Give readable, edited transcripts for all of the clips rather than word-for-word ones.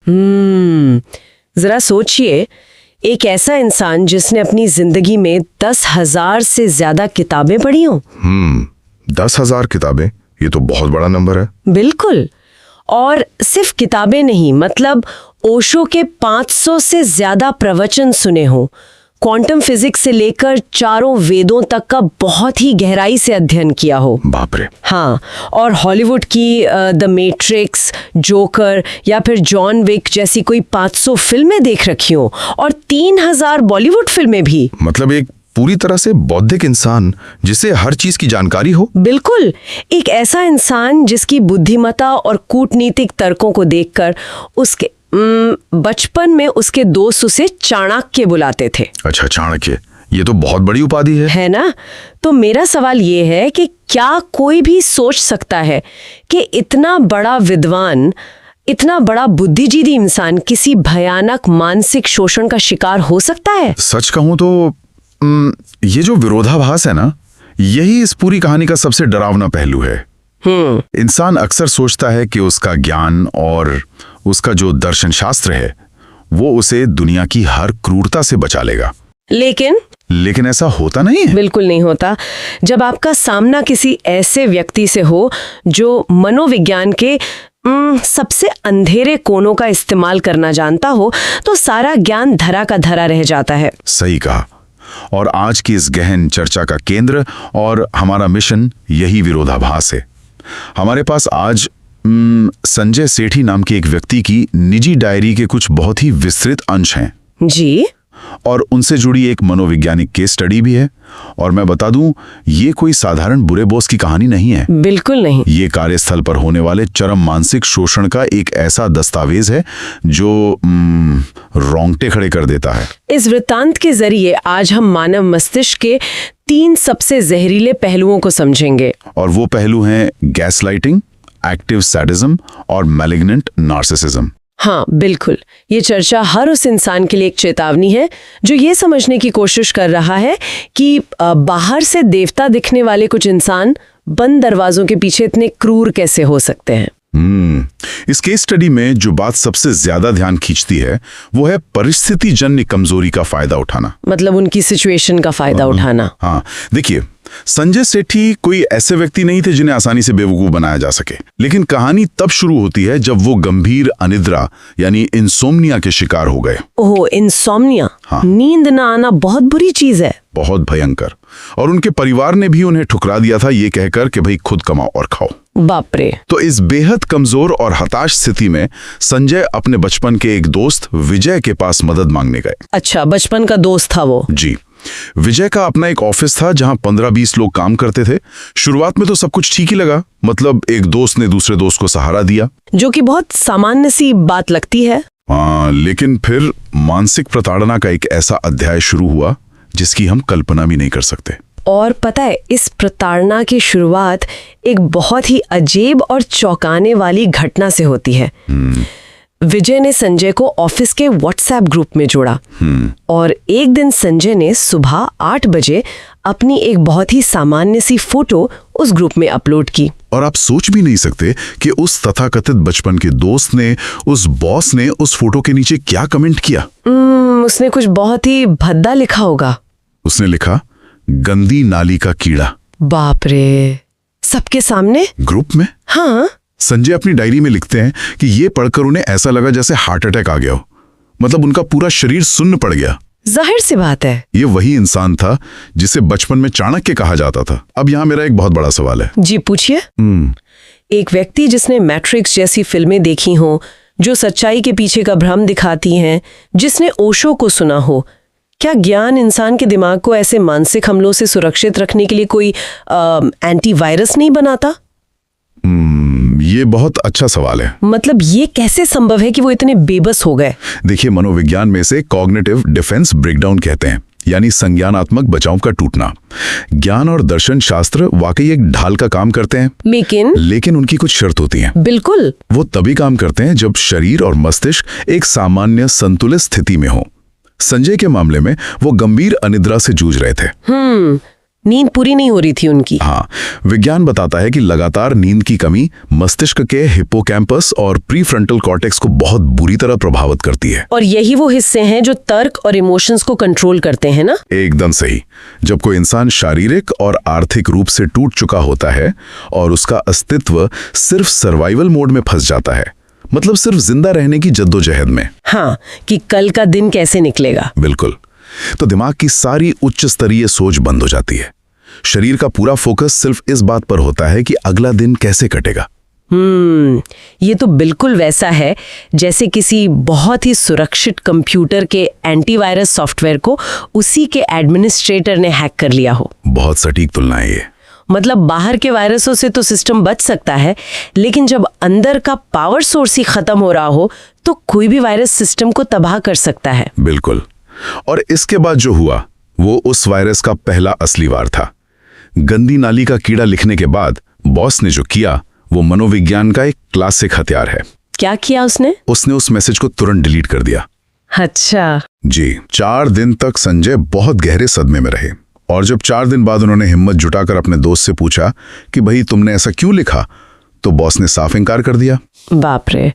जरा सोचिए, एक ऐसा इंसान जिसने अपनी जिंदगी में 10,000 से ज्यादा किताबें पढ़ी हों। 10,000 किताबें, ये तो बहुत बड़ा नंबर है। बिल्कुल। और सिर्फ किताबें नहीं, मतलब ओशो के 500 से ज्यादा प्रवचन सुने हों, क्वांटम फिजिक्स से लेकर चारों वेदों तक का बहुत ही गहराई से अध्ययन किया हो। बाप रे। हाँ, और हॉलीवुड की द मैट्रिक्स, जोकर या फिर जॉन विक जैसी कोई 500 फिल्में देख रखी हो, और 3,000 बॉलीवुड फिल्में भी। मतलब एक पूरी तरह से बौद्धिक इंसान जिसे हर चीज की जानकारी हो। बिल्कुल, एक ऐसा इंसान जिसकी बुद्धिमत्ता और कूटनीतिक तर्कों को देखकर उसके बचपन में उसके दोस्त उसे चाणक्य बुलाते थे। अच्छा, चाणक्य, ये तो बहुत बड़ी उपाधि है ना? तो मेरा सवाल ये है कि क्या कोई भी सोच सकता है कि इतना बड़ा विद्वान, इतना बड़ा बुद्धिजीवी इंसान किसी भयानक मानसिक शोषण का शिकार हो सकता है? सच कहूं तो ये जो विरोधाभास है ना, यही इस पूरी कहानी का सबसे डरावना पहलू है। इंसान अक्सर सोचता है कि उसका ज्ञान और उसका जो दर्शन शास्त्र है वो उसे दुनिया की हर क्रूरता से बचा लेगा। लेकिन ऐसा होता नहीं है। बिल्कुल नहीं होता। जब आपका सामना किसी ऐसे व्यक्ति से हो जो मनोविज्ञान के सबसे अंधेरे कोनों का इस्तेमाल करना जानता हो, तो सारा ज्ञान धरा का धरा रह जाता है। सही कहा। और आज की इस गहन चर्चा का केंद्र और हमारा मिशन यही विरोधाभास है। हमारे पास आज संजय सेठी नाम के एक व्यक्ति की निजी डायरी के कुछ बहुत ही विस्तृत अंश हैं। जी। और उनसे जुड़ी एक मनोवैज्ञानिक केस स्टडी भी है। और मैं बता दूं, ये कोई साधारण बुरे बॉस की कहानी नहीं है। बिल्कुल नहीं। ये कार्यस्थल पर होने वाले चरम मानसिक शोषण का एक ऐसा दस्तावेज है जो रोंगटे खड़े कर देता है। इस वृत्तांत के जरिए आज हम मानव मस्तिष्क के 3 सबसे जहरीले पहलुओं को समझेंगे। और वो पहलू हैं गैसलाइटिंग, एक्टिव सैडिज्म और मैलिग्नेंट नार्सिसिज्म। हाँ, बिल्कुल। ये चर्चा हर उस इंसान के लिए एक चेतावनी है जो ये समझने की कोशिश कर रहा है कि बाहर से देवता दिखने वाले कुछ इंसान बंद दरवाजों के पीछे इतने क्रूर कैसे हो सकते हैं। इस केस स्टडी में जो बात सबसे ज्यादा ध्यान खींचती है वो है परिस्थिति जन्य कमजोरी का फायदा उठाना। मतलब उनकी सिचुएशन का फायदा उठाना। हाँ, देखिए, संजय सेठी कोई ऐसे व्यक्ति नहीं थे जिन्हें आसानी से बेवकूफ बनाया जा सके। लेकिन कहानी तब शुरू होती है जब वो गंभीर अनिद्रा यानी इंसोम्निया के शिकार हो गए। ओह, इंसोम्निया। हाँ। नींद ना आना बहुत बुरी चीज है। बहुत भयंकर। और उनके परिवार ने भी उन्हें ठुकरा दिया था ये कहकर कि भाई खुद कमाओ और खाओ। बाप रे। तो इस बेहद कमजोर और हताश स्थिति में संजय अपने बचपन के एक दोस्त विजय के पास मदद मांगने गए। अच्छा, बचपन का दोस्त था वो? जी। विजय का अपना एक ऑफिस था जहां 15-20 लोग काम करते थे। शुरुआत में तो सब कुछ ठीक ही लगा, मतलब एक दोस्त ने दूसरे दोस्त को सहारा दिया, जो कि बहुत सामान्य सी बात लगती है। लेकिन फिर मानसिक प्रताड़ना का एक ऐसा अध्याय शुरू हुआ जिसकी हम कल्पना भी नहीं कर सकते। और पता है, इस प्रताड़ना की शुरुआत एक बहुत ही अजीब और चौंकाने वाली घटना से होती है। विजय ने संजय को ऑफिस के व्हाट्सएप ग्रुप में जोड़ा। और एक दिन संजय ने सुबह 8 बजे अपनी एक बहुत ही सामान्य सी फोटो उस ग्रुप में अपलोड की। और आप सोच भी नहीं सकते कि उस तथाकथित बचपन के दोस्त ने, उस बॉस ने उस फोटो के नीचे क्या कमेंट किया। उसने कुछ बहुत ही भद्दा लिखा होगा। उसने लिखा, गंदी नाली का कीड़ा। बाप रे, सबके सामने, ग्रुप में। हाँ। संजय अपनी डायरी में लिखते हैं कि ये पढ़कर उन्हें ऐसा लगा जैसे हार्ट अटैक आ गया हो। मतलब उनका पूरा शरीर सुन्न पड़ गया। जाहिर सी बात है, ये वही इंसान था जिसे बचपन में चाणक्य कहा जाता था। अब यहाँ मेरा एक बहुत बड़ा सवाल है। जी, पूछिए। एक व्यक्ति जिसने मैट्रिक्स जैसी फिल्में देखी हों, जो सच्चाई के पीछे का भ्रम दिखाती हैं, जिसने ओशो को सुना हो, क्या ज्ञान इंसान के दिमाग को ऐसे मानसिक हमलों से सुरक्षित रखने के लिए कोई एंटीवायरस नहीं बनाता? ये बहुत अच्छा सवाल है। मतलब ये कैसे संभव है कि वो इतने बेबस हो गए? देखिए, मनोविज्ञान में से कॉग्निटिव डिफेंस ब्रेकडाउन कहते हैं, यानी संज्ञानात्मक बचाव का टूटना। ज्ञान और दर्शन शास्त्र वाकई एक ढाल का काम करते हैं, लेकिन उनकी कुछ शर्त होती हैं। बिल्कुल। वो तभी काम करते हैं जब शरीर और मस्तिष्क एक सामान्य संतुलित स्थिति में हो। संजय के मामले में वो गंभीर अनिद्रा से जूझ रहे थे। नींद पूरी नहीं हो रही थी उनकी। हाँ, विज्ञान बताता है कि लगातार नींद की कमी मस्तिष्क के हिप्पोकैम्पस और प्रीफ्रंटल कॉर्टेक्स को बहुत बुरी तरह प्रभावित करती है। और यही वो हिस्से हैं जो तर्क और इमोशंस को कंट्रोल करते हैं ना। एकदम सही। जब कोई इंसान शारीरिक और आर्थिक रूप से टूट चुका होता है और उसका अस्तित्व सिर्फ सर्वाइवल मोड में फंस जाता है, मतलब सिर्फ जिंदा रहने की जद्दोजहद में। हाँ, कि कल का दिन कैसे निकलेगा। बिल्कुल। तो दिमाग की सारी उच्च स्तरीय सोच बंद हो जाती है। शरीर का पूरा फोकस सिर्फ इस बात पर होता है कि अगला दिन कैसे कटेगा। ये तो बिल्कुल वैसा है जैसे किसी बहुत ही सुरक्षित कंप्यूटर के एंटीवायरस सॉफ्टवेयर को उसी के एडमिनिस्ट्रेटर ने हैक कर लिया हो। बहुत सटीक तुलना है ये। मतलब बाहर के वायरसों से तो सिस्टम बच सकता है, लेकिन जब अंदर का पावर सोर्स ही खत्म हो रहा हो तो कोई भी वायरस सिस्टम को तबाह कर सकता है। बिल्कुल। और इसके बाद जो हुआ वो उस वायरस का पहला असली वार था। गंदी नाली का कीड़ा लिखने के बाद बॉस ने जो किया वो मनोविज्ञान का एक क्लासिक हथियार है। क्या किया उसने? उसने उस मैसेज को तुरंत डिलीट कर दिया। अच्छा जी। 4 दिन तक संजय बहुत गहरे सदमे में रहे, और जब 4 दिन बाद उन्होंने हिम्मत जुटाकर अपने दोस्त से पूछा कि भाई तुमने ऐसा क्यों लिखा, तो बॉस ने साफ इनकार कर दिया। बाप रे,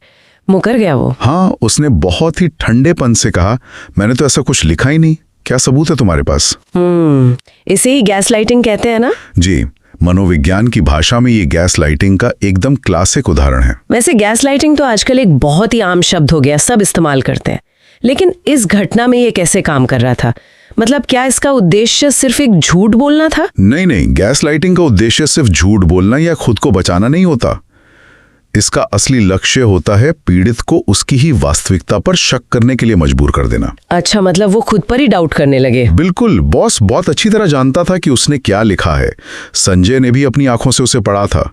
मुकर गया वो। हाँ, उसने बहुत ही ठंडेपन से कहा, मैंने तो ऐसा कुछ लिखा ही नहीं, क्या सबूत है तुम्हारे पास? इसे ही गैस लाइटिंग कहते हैं ना। जी, मनोविज्ञान की भाषा में ये गैस लाइटिंग का एकदम क्लासिक उदाहरण है। वैसे गैस लाइटिंग तो आजकल एक बहुत ही आम शब्द हो गया, सब इस्तेमाल करते हैं, लेकिन इस घटना में ये कैसे काम कर रहा था? मतलब क्या इसका उद्देश्य सिर्फ एक झूठ बोलना था? नहीं, गैस लाइटिंग का उद्देश्य सिर्फ झूठ बोलना या खुद को बचाना नहीं होता। इसका असली लक्ष्य होता है पीड़ित को उसकी ही वास्तविकता पर शक करने के लिए मजबूर कर देना। अच्छा, मतलब वो खुद पर ही डाउट करने लगे। बिल्कुल। बॉस बहुत अच्छी तरह जानता था कि उसने क्या लिखा है। संजय ने भी अपनी आंखों से उसे पढ़ा था,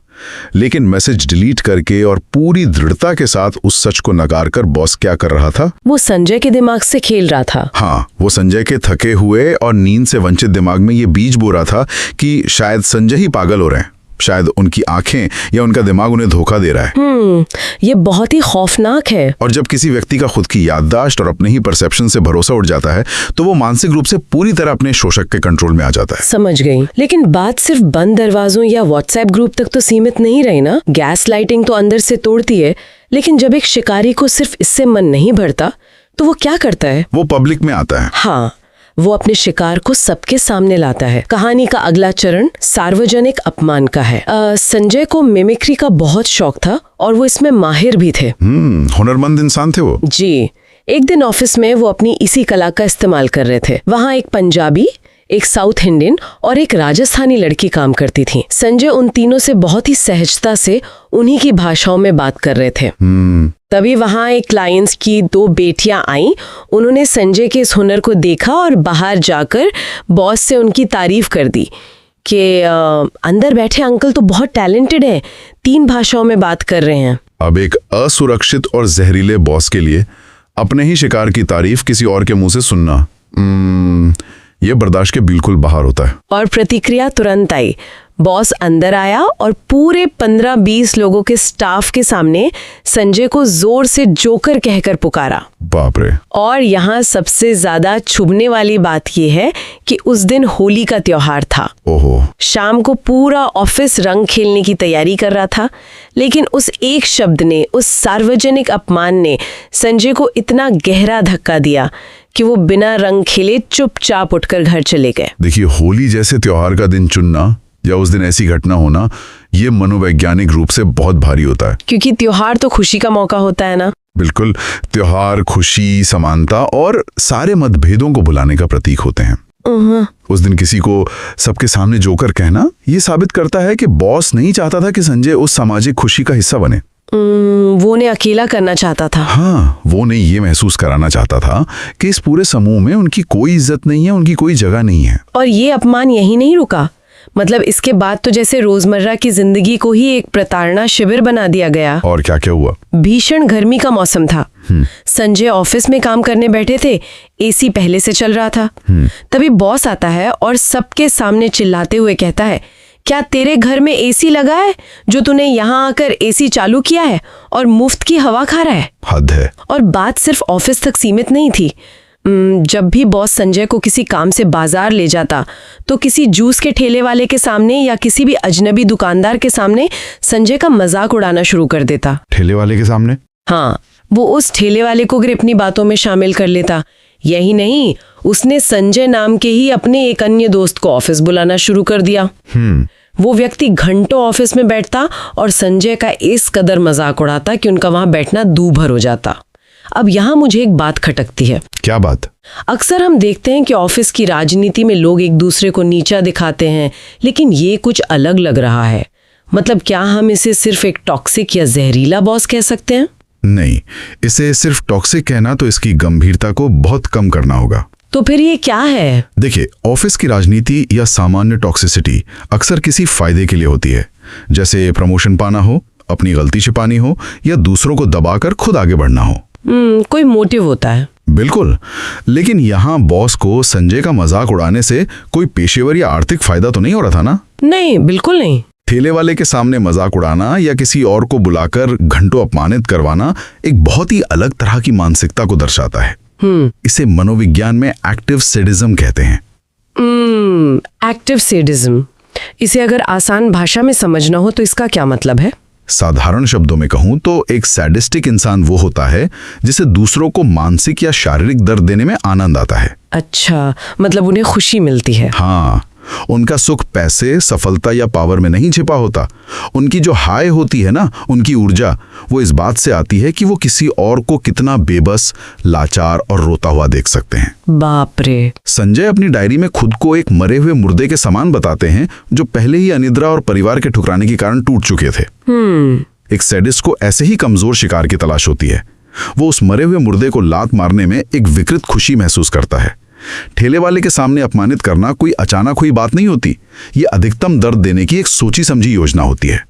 लेकिन मैसेज डिलीट करके और पूरी दृढ़ता के साथ उस सच को नकार कर बॉस क्या कर रहा था? वो संजय के दिमाग से खेल रहा था। हाँ, वो संजय के थके हुए और नींद से वंचित दिमाग में ये बीज बो रहा था कि शायद संजय ही पागल हो रहे हैं, शायद उनकी आंखें या उनका दिमाग उन्हें धोखा दे रहा है। ये बहुत ही खौफनाक है। और जब किसी व्यक्ति का खुद की याददाश्त और अपने ही परसेप्शन से भरोसा उठ जाता है तो वो मानसिक रूप से पूरी तरह अपने शोषक के कंट्रोल में आ जाता है। समझ गई। लेकिन बात सिर्फ बंद दरवाजों या व्हाट्सएप ग्रुप तक तो सीमित नहीं रही ना। गैस लाइटिंग तो अंदर से तोड़ती है, लेकिन जब एक शिकारी को सिर्फ इससे मन नहीं भरता तो वो क्या करता है? वो पब्लिक में आता है। हाँ, वो अपने शिकार को सबके सामने लाता है। कहानी का अगला चरण सार्वजनिक अपमान का है। संजय को मिमिक्री का बहुत शौक था और वो इसमें माहिर भी थे। हुनरमंद इंसान थे वो। जी। एक दिन ऑफिस में वो अपनी इसी कला का इस्तेमाल कर रहे थे। वहाँ एक पंजाबी, एक साउथ इंडियन और एक राजस्थानी लड़की काम करती थी। संजय उन तीनों से बहुत ही सहजता से उन्हीं की भाषाओं में बात कर रहे थे। तभी वहाँ एक क्लाइंट्स की 2 बेटियां आईं। उन्होंने संजय के इस हुनर को देखा और बाहर जाकर बॉस से उनकी तारीफ कर दी कि अंदर बैठे अंकल तो बहुत टैलेंटेड हैं, 3 भाषाओं में बात कर रहे हैं। अब एक असुरक्षित और जहरीले बॉस के लिए अपने ही शिकार की तारीफ किसी और के मुंह से सुनना ये बर्दाश्त के बिल्कुल बाहर होता है। और प्रतिक्रिया तुरंत आई। बॉस अंदर आया और पूरे 15-20 लोगों के स्टाफ के सामने संजय को जोर से जोकर कहकर पुकारा। बाप रे। और यहाँ सबसे ज्यादा चुभने वाली बात यह है कि उस दिन होली का त्योहार था। ओहो। शाम को पूरा ऑफिस रंग खेलने की तैयारी कर रहा था, लेकिन उस एक शब्द ने, उस सार्वजनिक अपमान ने संजय को इतना गहरा धक्का दिया कि वो बिना रंग खेले चुपचाप उठकर घर चले गए। देखिए, होली जैसे त्योहार का दिन चुनना या उस दिन ऐसी घटना होना, ये मनोवैज्ञानिक रूप से बहुत भारी होता है। क्योंकि त्योहार तो खुशी का मौका होता है ना। बिल्कुल। त्योहार खुशी, समानता और सारे मतभेदों को भुलाने का प्रतीक होते हैं। उस दिन किसी को सबके सामने जोकर कहना ये साबित करता है कि बॉस नहीं चाहता था कि संजय उस सामाजिक खुशी का हिस्सा बने। वो ने अकेला करना चाहता था। हाँ, वो ने ये महसूस कराना चाहता था कि इस पूरे समूह में उनकी कोई इज्जत नहीं है, उनकी कोई जगह नहीं है। और ये अपमान यही नहीं रुका। मतलब इसके बाद तो जैसे रोजमर्रा की जिंदगी को ही एक प्रताड़ना शिविर बना दिया गया। और क्या क्या हुआ? भीषण गर्मी का मौसम था। संजय ऑफिस में काम करने बैठे थे, एसी पहले से चल रहा था। तभी बॉस आता है और सबके सामने चिल्लाते हुए कहता है, क्या तेरे घर में एसी लगा है जो तूने यहाँ आकर एसी चालू किया है और मुफ्त की हवा खा रहा है? हद है। और बात सिर्फ ऑफिस तक सीमित नहीं थी। जब भी बॉस संजय को किसी काम से बाजार ले जाता तो किसी जूस के ठेले वाले के सामने या किसी भी अजनबी दुकानदार के सामने संजय का मजाक उड़ाना शुरू कर देता। ठेले वाले के सामने? हाँ, वो उस ठेले वाले को भी अपनी बातों में शामिल कर लेता। यही नहीं, उसने संजय नाम के ही अपने एक अन्य दोस्त को ऑफिस बुलाना शुरू कर दिया। वो व्यक्ति घंटों ऑफिस में बैठता और संजय का इस कदर मजाक उड़ाता कि उनका वहां बैठना दूभर हो जाता। अब यहाँ मुझे एक बात खटकती है। क्या बात? अक्सर हम देखते हैं कि ऑफिस की राजनीति में लोग एक दूसरे को नीचा दिखाते हैं, लेकिन ये कुछ अलग लग रहा है। मतलब क्या हम इसे सिर्फ एक टॉक्सिक या जहरीला बॉस कह सकते हैं? नहीं, इसे सिर्फ टॉक्सिक कहना तो इसकी गंभीरता को बहुत कम करना होगा। तो फिर ये क्या है? देखिए, ऑफिस की राजनीति या सामान्य टॉक्सिसिटी अक्सर किसी फायदे के लिए होती है, जैसे प्रमोशन पाना हो, अपनी गलती छिपानी हो या दूसरों को दबाकर खुद आगे बढ़ना हो। कोई मोटिव होता है। बिल्कुल, लेकिन यहाँ बॉस को संजय का मजाक उड़ाने से कोई पेशेवर या आर्थिक फायदा तो नहीं हो रहा था ना? नहीं, बिल्कुल नहीं। ठेले वाले के सामने मजाक उड़ाना या किसी और को बुलाकर घंटों अपमानित करवाना एक बहुत ही अलग तरह की मानसिकता को दर्शाता है। इसे मनोविज्ञान में एक्टिव सैडिज्म कहते हैं। एक्टिव सैडिज्म, इसे अगर आसान भाषा में समझना हो तो इसका क्या मतलब है? साधारण शब्दों में कहूं तो एक सैडिस्टिक इंसान वो होता है जिसे दूसरों को मानसिक या शारीरिक दर्द देने में आनंद आता है। अच्छा, मतलब उन्हें खुशी मिलती है। हाँ, उनका सुख पैसे, सफलता या पावर में नहीं छिपा होता। उनकी जो हाय होती है ना, उनकी ऊर्जा, वो इस बात से आती है कि वो किसी और को कितना बेबस, लाचार और रोता हुआ देख सकते हैं। बाप रे। संजय अपनी डायरी में खुद को एक मरे हुए मुर्दे के समान बताते हैं जो पहले ही अनिद्रा और परिवार के ठुकराने के कारण टूट चुके थे। एक सैडिस्ट को ऐसे ही कमजोर शिकार की तलाश होती है। वो उस मरे हुए मुर्दे को लात मारने में एक विकृत खुशी महसूस करता है। ठेले वाले के सामने अपमानित करना कोई अचानक हुई बात नहीं होती। ये अधिकतम दर्द देने की एक सोची समझी योजना होती है।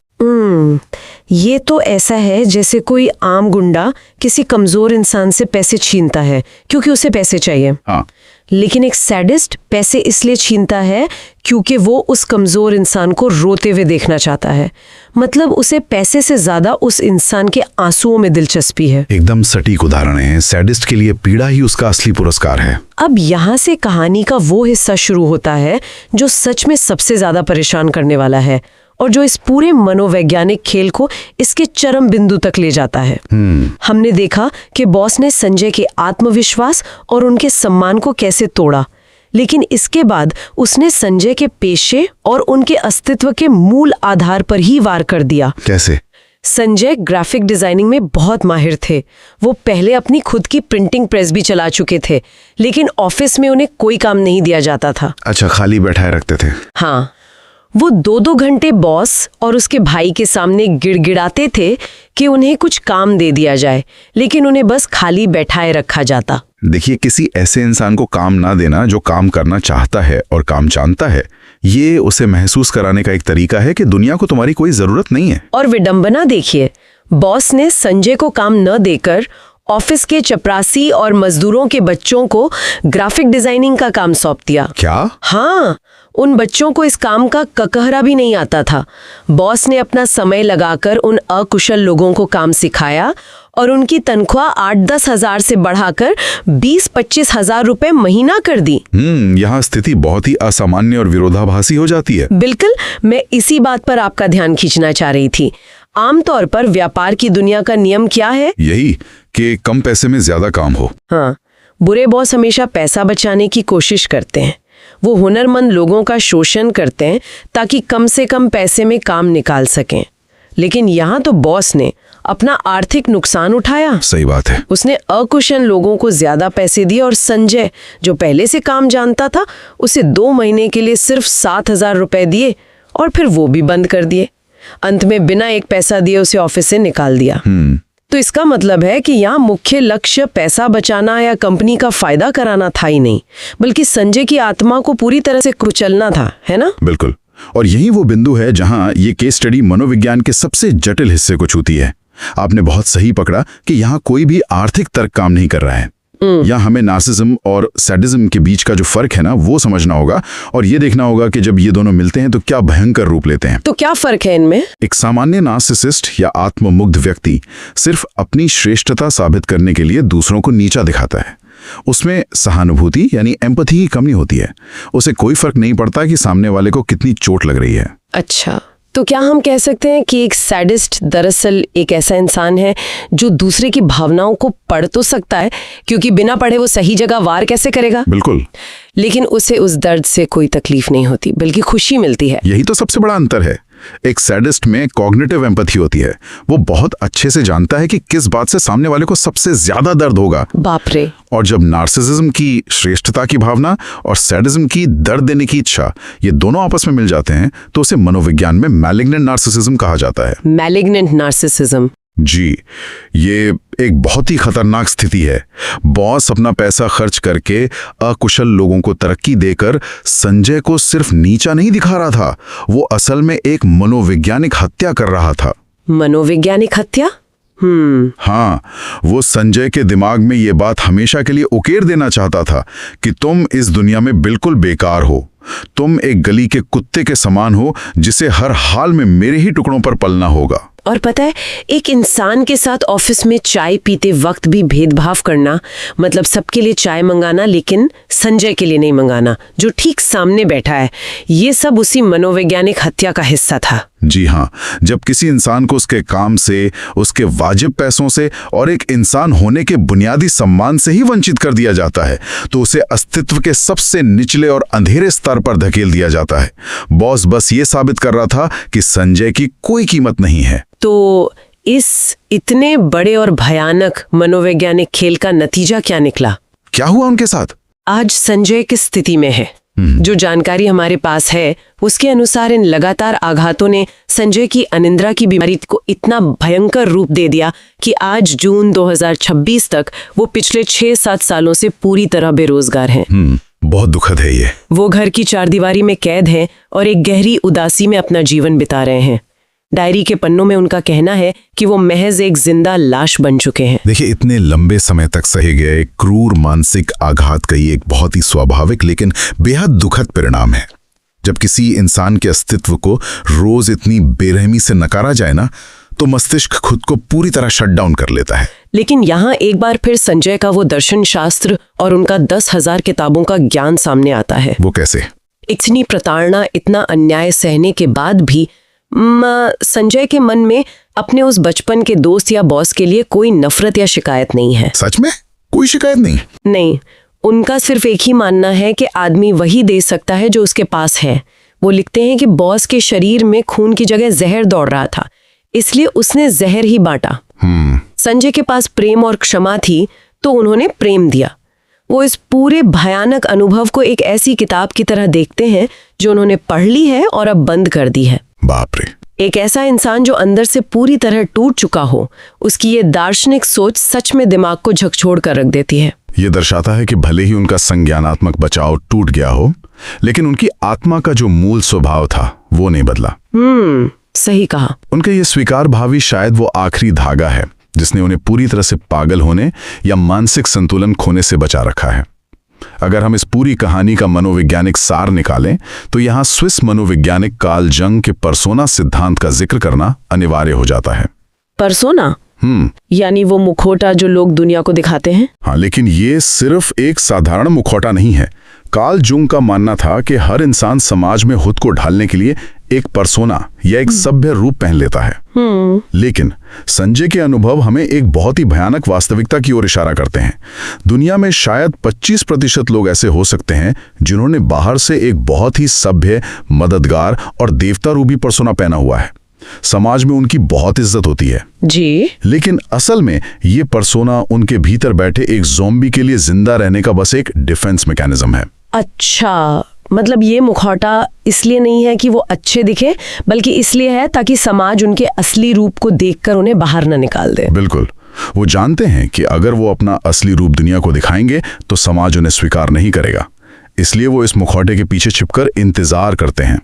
ये तो ऐसा है जैसे कोई आम गुंडा किसी कमजोर इंसान से पैसे छीनता है क्योंकि उसे पैसे चाहिए। हाँ। लेकिन एक सैडिस्ट पैसे इसलिए छीनता है क्योंकि वो उस कमजोर इंसान को रोते हुए देखना चाहता है। मतलब उसे पैसे से ज्यादा उस इंसान के आंसुओं में दिलचस्पी है। एकदम सटीक उदाहरण है। सैडिस्ट के लिए पीड़ा ही उसका असली पुरस्कार है। अब यहाँ से कहानी का वो हिस्सा शुरू होता है जो सच में सबसे ज्यादा परेशान करने वाला है और जो इस पूरे मनोवैज्ञानिक खेल को इसके चरम बिंदु तक ले जाता है। हमने देखा कि बॉस ने संजय के आत्मविश्वास और उनके सम्मान को कैसे तोड़ा, लेकिन इसके बाद उसने संजय के पेशे और उनके अस्तित्व के मूल आधार पर ही वार कर दिया। कैसे? संजय ग्राफिक डिजाइनिंग में बहुत माहिर थे। वो पहले अपनी खुद की प्रिंटिंग प्रेस भी चला चुके थे, लेकिन ऑफिस में उन्हें कोई काम नहीं दिया जाता था। अच्छा, खाली बैठाए रखते थे। हाँ, वो 2-2 घंटे बॉस और उसके भाई के सामने गिड़गिड़ाते थे कि उन्हें कुछ काम दे दिया जाए, लेकिन उन्हें बस खाली बैठाए रखा जाता। देखिए, किसी ऐसे इंसान को काम ना देना जो काम करना चाहता है और काम जानता है, ये उसे महसूस कराने का एक तरीका है कि दुनिया को तुम्हारी कोई जरूरत नहीं है। और विडंबना देखिए, बॉस ने संजय को काम न देकर ऑफिस के चपरासी और मजदूरों के बच्चों को ग्राफिक डिजाइनिंग का काम सौंप दिया। क्या? हाँ, उन बच्चों को इस काम का ककहरा भी नहीं आता था। बॉस ने अपना समय लगाकर उन अकुशल लोगों को काम सिखाया और उनकी तनख्वाह 8-10 हजार से बढ़ाकर 20-25 हजार रुपए महीना कर दी। यहाँ स्थिति बहुत ही असामान्य और विरोधाभासी हो जाती है। बिल्कुल, मैं इसी बात पर आपका ध्यान खींचना चाह रही थी। आमतौर पर व्यापार की दुनिया का नियम क्या है? यही कि कम पैसे में ज्यादा काम हो। हाँ, बुरे बॉस हमेशा पैसा बचाने की कोशिश करते हैं। वो हुनरमंद लोगों का शोषण करते हैं ताकि कम से कम पैसे में काम निकाल सकें। लेकिन यहाँ तो बॉस ने अपना आर्थिक नुकसान उठाया। सही बात है। उसने अकुशल लोगों को ज्यादा पैसे दिए और संजय, जो पहले से काम जानता था, उसे 2 महीने के लिए सिर्फ 7,000 रुपए दिए और फिर वो भी बंद कर दिए। अंत में बिना एक पैसा दिए उसे ऑफिस से निकाल दिया। तो इसका मतलब है कि यहाँ मुख्य लक्ष्य पैसा बचाना या कंपनी का फायदा कराना था ही नहीं, बल्कि संजय की आत्मा को पूरी तरह से कुचलना था, है ना? बिल्कुल। और यही वो बिंदु है जहां ये केस स्टडी मनोविज्ञान के सबसे जटिल हिस्से को छूती है। आपने बहुत सही पकड़ा कि यहाँ कोई भी आर्थिक तर्क काम नहीं कर रहा है। यहाँ हमें नार्सिसिज्म और सैडिज्म के बीच का जो फर्क है ना, वो समझना होगा और ये देखना होगा कि जब ये दोनों मिलते हैं तो क्या भयंकर रूप लेते हैं। तो क्या फर्क है इनमें? एक सामान्य नार्सिसिस्ट या आत्ममुग्ध व्यक्ति सिर्फ अपनी श्रेष्ठता साबित करने के लिए दूसरों को नीचा दिखाता है। उसमें सहानुभूति यानी एम्पैथी की कमी होती है। उसे कोई फर्क नहीं पड़ता कि सामने वाले को कितनी चोट लग रही है। अच्छा, तो क्या हम कह सकते हैं कि एक सैडिस्ट दरअसल एक ऐसा इंसान है जो दूसरे की भावनाओं को पढ़ तो सकता है, क्योंकि बिना पढ़े वो सही जगह वार कैसे करेगा? बिल्कुल। लेकिन उसे उस दर्द से कोई तकलीफ नहीं होती, बल्कि खुशी मिलती है। यही तो सबसे बड़ा अंतर है। एक सैडिस्ट में कॉग्निटिव एम्पैथी होती है। वो बहुत अच्छे से जानता है कि किस बात से सामने वाले को सबसे ज्यादा दर्द होगा। बाप रे। और जब नार्सिसिज्म की श्रेष्ठता की भावना और सैडिज्म की दर्द देने की इच्छा, ये दोनों आपस में मिल जाते हैं, तो उसे मनोविज्ञान में मैलिग्नेंट नार्सिसिज्म कहा जाता है। Malignant narcissism. जी, ये एक बहुत ही खतरनाक स्थिति है। बॉस अपना पैसा खर्च करके अकुशल लोगों को तरक्की देकर संजय को सिर्फ नीचा नहीं दिखा रहा था, वो असल में एक मनोवैज्ञानिक हत्या कर रहा था। मनोवैज्ञानिक हत्या? हाँ, वो संजय के दिमाग में ये बात हमेशा के लिए उकेर देना चाहता था कि तुम इस दुनिया में बिल्कुल बेकार हो। तुम एक गली के कुत्ते के समान हो जिसे हर हाल में मेरे ही टुकड़ों पर पलना होगा। और पता है, एक इंसान के साथ ऑफिस में चाय पीते वक्त भी भेदभाव करना, मतलब सबके लिए चाय मंगाना लेकिन संजय के लिए नहीं मंगाना, जो ठीक सामने बैठा है, ये सब उसी मनोवैज्ञानिक हत्या का हिस्सा था। जी हाँ, जब किसी इंसान को उसके काम से, उसके वाजिब पैसों से और एक इंसान होने के बुनियादी सम्मान से ही वंचित कर दिया जाता है, तो उसे अस्तित्व के सबसे निचले और अंधेरे स्तर पर धकेल दिया जाता है। बॉस बस ये साबित कर रहा था कि संजय की कोई कीमत नहीं है। तो इस इतने बड़े और भयानक मनोवैज्ञानिक खेल का नतीजा क्या निकला? क्या हुआ उनके साथ? आज संजय किस स्थिति में है? जो जानकारी हमारे पास है उसके अनुसार इन लगातार आघातों ने संजय की अनिद्रा की बीमारी को इतना भयंकर रूप दे दिया कि आज जून 2026 तक वो पिछले 6-7 सालों से पूरी तरह बेरोजगार हैं। बहुत दुखद है ये। वो घर की चारदीवारी में कैद हैं और एक गहरी उदासी में अपना जीवन बिता रहे हैं। डायरी के पन्नों में उनका कहना है कि वो महज एक जिंदा लाश बन चुके हैं। देखिए, इतने लंबे समय तक सहे गए क्रूर मानसिक आघात का ये एक बहुत ही स्वाभाविक लेकिन बेहद दुखद परिणाम है। जब किसी इंसान के अस्तित्व को रोज इतनी बेरहमी से नकारा जाए ना, तो मस्तिष्क खुद को पूरी तरह शट डाउन कर लेता है। लेकिन यहाँ एक बार फिर संजय का वो दर्शन शास्त्र और उनका 10,000 किताबों का ज्ञान सामने आता है। वो कैसे? इतनी प्रताड़ना, इतना अन्याय सहने के बाद भी संजय के मन में अपने उस बचपन के दोस्त या बॉस के लिए कोई नफरत या शिकायत नहीं है। सच में? कोई शिकायत नहीं? नहीं, उनका सिर्फ एक ही मानना है कि आदमी वही दे सकता है जो उसके पास है। वो लिखते हैं कि बॉस के शरीर में खून की जगह जहर दौड़ रहा था, इसलिए उसने जहर ही बांटा। संजय के पास प्रेम और क्षमा थी, तो उन्होंने प्रेम दिया। वो इस पूरे भयानक अनुभव को एक ऐसी किताब की तरह देखते हैं जो उन्होंने पढ़ ली है और अब बंद कर दी है। बाप रे। एक ऐसा इंसान जो अंदर से पूरी तरह टूट चुका हो, उसकी ये दार्शनिक सोच सच में दिमाग को झकझोर कर रख देती है। ये दर्शाता है कि भले ही उनका संज्ञानात्मक बचाव टूट गया हो, लेकिन उनकी आत्मा का जो मूल स्वभाव था वो नहीं बदला। सही कहा। उनका ये स्वीकार भावी शायद वो आखिरी धागा है जिसने उन्हें पूरी तरह से पागल होने या मानसिक संतुलन खोने से बचा रखा है। अगर हम इस पूरी कहानी का मनोवैज्ञानिक सार निकालें, तो यहाँ स्विस मनोवैज्ञानिक कार्ल जंग के पर्सोना सिद्धांत का जिक्र करना अनिवार्य हो जाता है। पर्सोना? यानी वो मुखौटा जो लोग दुनिया को दिखाते हैं? हाँ, लेकिन ये सिर्फ एक साधारण मुखौटा नहीं है। कार्ल जंग का मानना था कि हर इंसान समाज में खुद को ढालने के लिए एक पर्सोना या एक सभ्य रूप पहन लेता है। लेकिन संजय के अनुभव हमें एक बहुत ही भयानक वास्तविकता की ओर इशारा करते हैं। दुनिया में शायद 25% लोग ऐसे हो सकते हैं जिन्होंने बाहर से एक बहुत ही सभ्य, मददगार और देवता रूपी पर्सोना पहना हुआ है। समाज में उनकी बहुत इज्जत होती है जी, लेकिन असल में ये पर्सोना उनके भीतर बैठे एक ज़ॉम्बी के लिए जिंदा रहने का बस एक डिफेंस मैकेनिज्म है। अच्छा, मतलब ये मुखौटा इसलिए नहीं है कि वो अच्छे दिखे, बल्कि इसलिए है ताकि समाज उनके असली रूप को देखकर उन्हें बाहर न निकाल दे। बिल्कुल। वो जानते हैं कि अगर वो अपना असली रूप दुनिया को दिखाएंगे तो समाज उन्हें स्वीकार नहीं करेगा, इसलिए वो इस मुखौटे के पीछे छिपकर इंतजार करते हैं।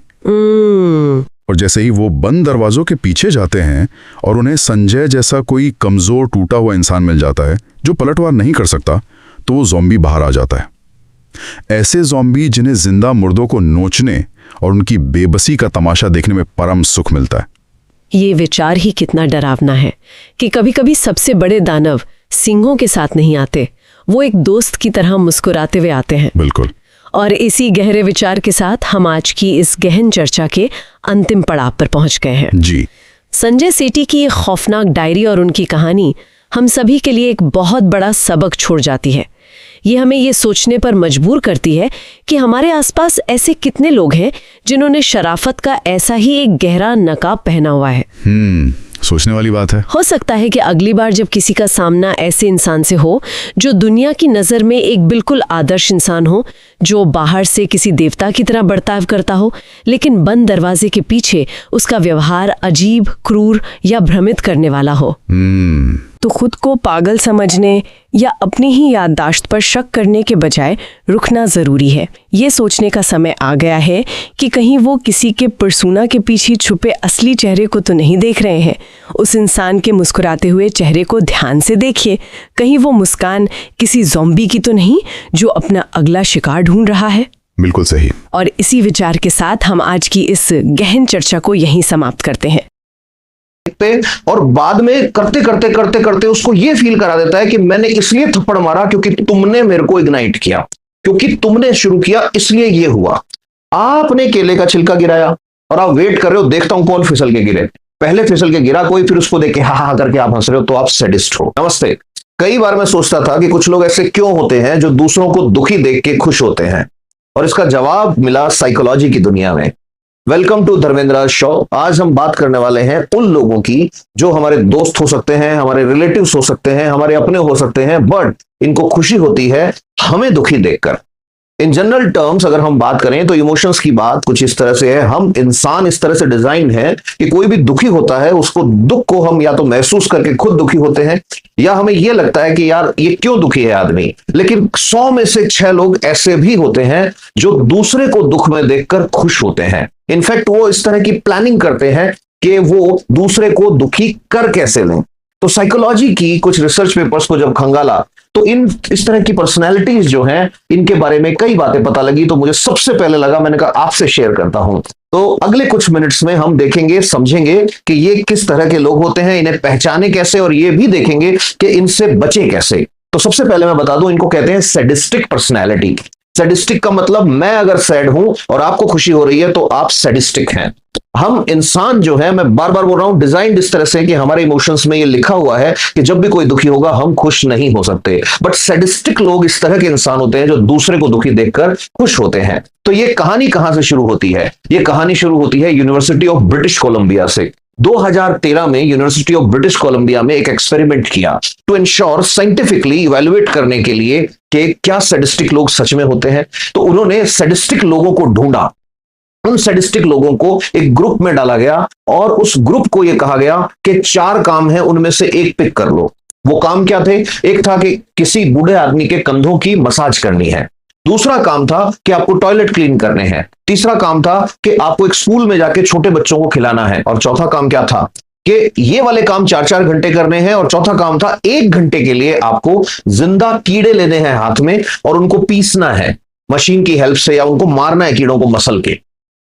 और जैसे ही वो बंद दरवाजों के पीछे जाते हैं और उन्हें संजय जैसा कोई कमजोर टूटा हुआ इंसान मिल जाता है जो पलटवार नहीं कर सकता, तो वो ज़ॉम्बी बाहर आ जाता है। ऐसे ज़ॉम्बी जिन्हें जिंदा मुर्दों को नोचने और उनकी बेबसी का तमाशा देखने में परम सुख मिलता है। ये विचार ही कितना डरावना है कि कभी-कभी सबसे बड़े दानव सिंहों के साथ नहीं आते वो एक दोस्त की तरह मुस्कुराते हुए आते हैं। बिल्कुल। और इसी गहरे विचार के साथ हम आज की इस गहन चर्चा के अंतिम पड़ाव पर पहुंच गए हैं। जी। संजय सेठी की एक खौफनाक डायरी और उनकी कहानी हम सभी के लिए एक बहुत बड़ा सबक छोड़ जाती है। ये हमें ये सोचने पर मजबूर करती है कि हमारे आसपास ऐसे कितने लोग हैं जिन्होंने शराफत का ऐसा ही एक गहरा नकाब पहना हुआ है। सोचने वाली बात है। हो सकता है कि अगली बार जब किसी का सामना ऐसे इंसान से हो जो दुनिया की नज़र में एक बिल्कुल आदर्श इंसान हो, जो बाहर से किसी देवता की तरह बर्ताव करता हो, लेकिन बंद दरवाजे के पीछे उसका व्यवहार अजीब, क्रूर या भ्रमित करने वाला हो, तो खुद को पागल समझने या अपनी ही याददाश्त पर शक करने के बजाय रुकना जरूरी है। ये सोचने का समय आ गया है कि कहीं वो किसी के पर्सोना के पीछे छुपे असली चेहरे को तो नहीं देख रहे हैं। उस इंसान के मुस्कुराते हुए चेहरे को ध्यान से देखिए। कहीं वो मुस्कान किसी ज़ॉम्बी की तो नहीं जो अपना अगला शिकार ढूंढ रहा है। बिल्कुल सही। और इसी विचार के साथ हम आज की इस गहन चर्चा को यहीं समाप्त करते हैं। पे और बाद में करते करते करते करते उसको ये फील करा देता है कि मैंने इसलिए थप्पड़ मारा क्योंकि तुमने मेरे को इग्नाइट किया, क्योंकि तुमने शुरू किया इसलिए ये हुआ। आपने केले का छिलका गिराया और आप वेट कर रहे हो देखता हूं कौन फिसल के गिरे। पहले फिसल के गिरा कोई, फिर उसको देख के हा करके आप हंस रहे हो, तो आप सैडिस्ट हो। नमस्ते। कई बार मैं सोचता था कि कुछ लोग ऐसे क्यों होते हैं जो दूसरों को दुखी देख के खुश होते हैं, और इसका जवाब मिला साइकोलॉजी की दुनिया में। Welcome to Dharmendra show. आज हम बात करने वाले हैं उन लोगों की जो हमारे दोस्त हो सकते हैं, हमारे रिलेटिव्स हो सकते हैं, हमारे अपने हो सकते हैं, बट इनको खुशी होती है हमें दुखी देखकर। इन जनरल टर्म्स अगर हम बात करें तो इमोशंस की बात कुछ इस तरह से है। हम इंसान इस तरह से डिजाइन है कि कोई भी दुखी होता है उसको दुख को हम या तो महसूस करके खुद दुखी होते हैं, या हमें यह लगता है कि यार ये क्यों दुखी है आदमी। लेकिन 100 में से 6 लोग ऐसे भी होते हैं जो दूसरे को दुख में देखकर खुश होते हैं। इनफैक्ट वो इस तरह की प्लानिंग करते हैं कि वो दूसरे को दुखी कर कैसे लें। तो साइकोलॉजी की कुछ रिसर्च पेपर्स को जब खंगाला तो इस तरह की पर्सनैलिटीज जो हैं इनके बारे में कई बातें पता लगी। तो मुझे सबसे पहले लगा, मैंने कहा आपसे शेयर करता हूं। तो अगले कुछ मिनट्स में हम देखेंगे, समझेंगे कि ये किस तरह के लोग होते हैं, इन्हें पहचाने कैसे, और ये भी देखेंगे कि इनसे बचे कैसे। तो सबसे पहले मैं बता दूं, इनको कहते हैं सैडिस्टिक पर्सनैलिटी। सैडिस्टिक का मतलब मैं अगर सैड हूं और आपको खुशी हो रही है तो आप सैडिस्टिक हैं। हम इंसान जो है, मैं बार बार बोल रहा हूं, डिजाइन इस तरह से कि हमारे इमोशंस में ये लिखा हुआ है कि जब भी कोई दुखी होगा हम खुश नहीं हो सकते। बट सैडिस्टिक लोग इस तरह के इंसान होते हैं जो दूसरे को दुखी देखकर खुश होते हैं। तो ये कहानी कहां से शुरू होती है? ये कहानी शुरू होती है यूनिवर्सिटी ऑफ ब्रिटिश कोलंबिया से। 2013 में यूनिवर्सिटी ऑफ ब्रिटिश कोलंबिया में एक एक्सपेरिमेंट किया टू इंश्योर, साइंटिफिकली इवैल्यूएट करने के लिए कि क्या सैडिस्टिक लोग सच में होते हैं। तो उन्होंने सैडिस्टिक लोगों को ढूंढा, उन सैडिस्टिक लोगों को एक ग्रुप में डाला गया और उस ग्रुप को यह कहा गया कि 4 काम हैं, उनमें से एक पिक कर लो। वो काम क्या थे? एक था कि किसी बूढ़े आदमी के कंधों की मसाज करनी है। दूसरा काम था कि आपको टॉयलेट क्लीन करने हैं। तीसरा काम था कि आपको एक स्कूल में जाके छोटे बच्चों को खिलाना है। और चौथा काम क्या था कि ये वाले काम 4-4 घंटे करने हैं। और चौथा काम था 1 घंटे के लिए आपको जिंदा कीड़े लेने हैं हाथ में और उनको पीसना है मशीन की हेल्प से, या उनको मारना है कीड़ों को मसल के।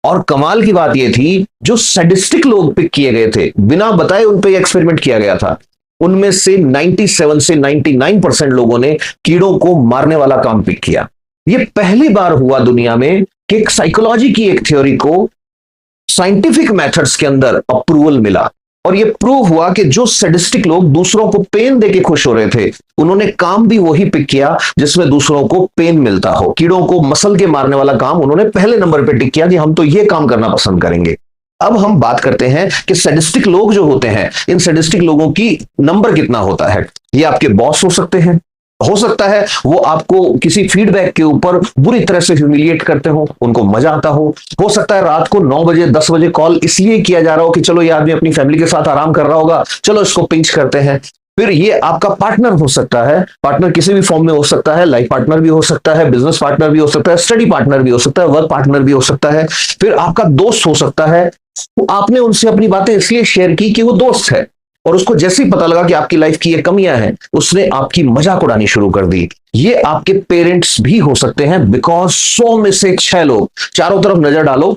और कमाल की बात यह थी, जो सैडिस्टिक लोग पिक किए गए थे, बिना बताए उन पे एक्सपेरिमेंट किया गया था, उनमें से 97 से 99% लोगों ने कीड़ों को मारने वाला काम पिक किया। ये पहली बार हुआ दुनिया में कि एक साइकोलॉजी की एक थ्योरी को साइंटिफिक मेथड्स के अंदर अप्रूवल मिला। और ये प्रूव हुआ कि जो सैडिस्टिक लोग दूसरों को पेन देके खुश हो रहे थे, उन्होंने काम भी वही पिक किया जिसमें दूसरों को पेन मिलता हो। कीड़ों को मसल के मारने वाला काम उन्होंने पहले नंबर पे टिक किया कि हम तो ये काम करना पसंद करेंगे। अब हम बात करते हैं कि सैडिस्टिक लोग जो होते हैं, इन सैडिस्टिक लोगों की नंबर कितना होता है। ये आपके बॉस हो सकते हैं, हो सकता है वो आपको किसी फीडबैक के ऊपर बुरी तरह से ह्यूमिलिएट करते हो, उनको मजा आता हो सकता है रात को 9 बजे 10 बजे कॉल इसलिए किया जा रहा हो कि चलो ये आदमी अपनी फैमिली के साथ आराम कर रहा होगा, चलो इसको पिंच करते हैं। फिर ये आपका पार्टनर हो सकता है, पार्टनर किसी भी फॉर्म में हो सकता है, लाइफ पार्टनर भी हो सकता है, बिजनेस पार्टनर भी हो सकता है, स्टडी पार्टनर भी हो सकता है, वर्क पार्टनर भी हो सकता है। फिर आपका दोस्त हो सकता है, आपने उनसे अपनी बातें इसलिए शेयर की कि वो दोस्त है, और उसको जैसे ही पता लगा कि आपकी लाइफ की ये कमियां हैं, उसने आपकी मजाक उड़ानी शुरू कर दी। ये आपके पेरेंट्स भी हो सकते हैं, बिकॉज 100 में से 6 लोग, चारों तरफ नजर डालो,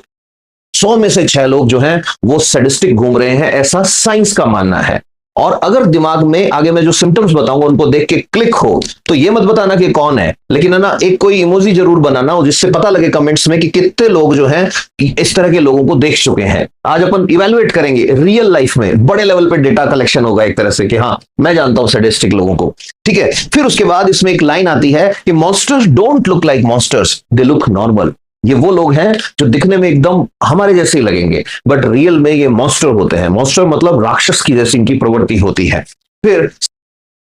100 में से 6 लोग जो हैं वो सैडिस्टिक घूम रहे हैं, ऐसा साइंस का मानना है। और अगर दिमाग में आगे मैं जो सिम्टम्स बताऊंगा उनको देख के क्लिक हो तो ये मत बताना कि कौन है, लेकिन है ना एक कोई इमोजी जरूर बनाना हो जिससे पता लगे कमेंट्स में कि कितने लोग जो हैं इस तरह के लोगों को देख चुके हैं। आज अपन इवेलुएट करेंगे रियल लाइफ में, बड़े लेवल पे डेटा कलेक्शन होगा एक तरह से कि हाँ मैं जानता हूं सैडिस्टिक लोगों को, ठीक है। फिर उसके बाद इसमें एक लाइन आती है कि monsters don't look like monsters, they look normal. ये वो लोग हैं जो दिखने में एकदम हमारे जैसे ही लगेंगे बट रियल में ये मॉन्स्टर होते हैं। मॉन्स्टर मतलब राक्षस की जैसी इनकी प्रवृत्ति होती है। फिर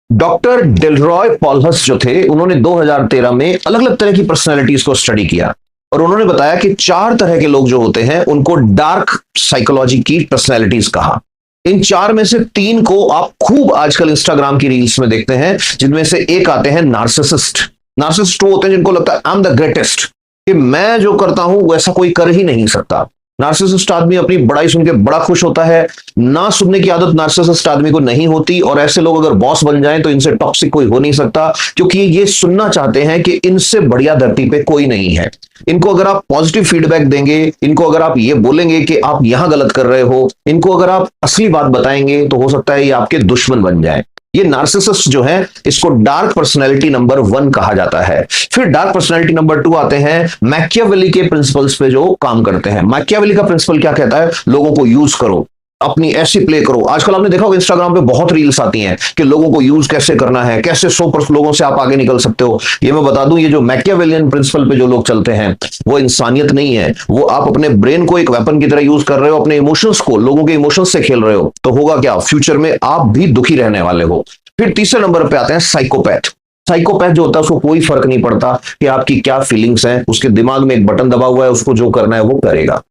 डॉक्टर डेलरॉय पॉलहस जो थे उन्होंने 2013 में अलग अलग तरह की पर्सनैलिटीज को स्टडी किया और उन्होंने बताया कि 4 तरह के लोग जो होते हैं उनको डार्क साइकोलॉजी की पर्सनैलिटीज कहा। इन 4 में से 3 को आप खूब आजकल इंस्टाग्राम की रील्स में देखते हैं, जिनमें से एक आते हैं नार्सिसिस्ट। नार्सिसिस्ट वो होते हैं जिनको लगता है आई एम द ग्रेटेस्ट, कि मैं जो करता हूं वैसा कोई कर ही नहीं सकता। नार्सिसिस्ट आदमी अपनी बड़ाई सुन के बड़ा खुश होता है, ना सुनने की आदत नार्सिसिस्ट आदमी को नहीं होती, और ऐसे लोग अगर बॉस बन जाएं तो इनसे टॉक्सिक कोई हो नहीं सकता, क्योंकि ये सुनना चाहते हैं कि इनसे बढ़िया धरती पे कोई नहीं है। इनको अगर आप पॉजिटिव फीडबैक देंगे, इनको अगर आप ये बोलेंगे कि आप यहां गलत कर रहे हो, इनको अगर आप असली बात बताएंगे तो हो सकता है ये आपके दुश्मन बन जाए। ये नार्सिसिस्ट जो है इसको डार्क पर्सनैलिटी नंबर 1 कहा जाता है। फिर डार्क पर्सनैलिटी नंबर 2 आते हैं मैकियावेली के प्रिंसिपल्स पे जो काम करते हैं। मैकियावेली का प्रिंसिपल क्या कहता है? लोगों को यूज करो, अपनी ऐसी प्ले करो। आजकल आपने देखा होगा इंस्टाग्राम पे बहुत रील्स आती हैं कि लोगों को यूज कैसे करना है, कैसे 100% लोगों से आप आगे निकल सकते हो। ये मैं बता दूं, ये जो मैकियावेलियन प्रिंसिपल पे जो लोग चलते हैं वो इंसानियत नहीं है। वो आप अपने ब्रेन को एक वेपन की तरह यूज कर रहे हो, अपने इमोशंस को, लोगों के इमोशंस से खेल रहे हो, तो होगा क्या, फ्यूचर में आप भी दुखी रहने वाले हो। फिर तीसरे नंबर पे आते हैं साइकोपैथ। साइकोपैथ जो होता है उसको कोई फर्क नहीं पड़ता कि आपकी क्या फीलिंग्स हैं, उसके दिमाग में एक बटन दबा हुआ है, उसको जो करना है वो करेगा।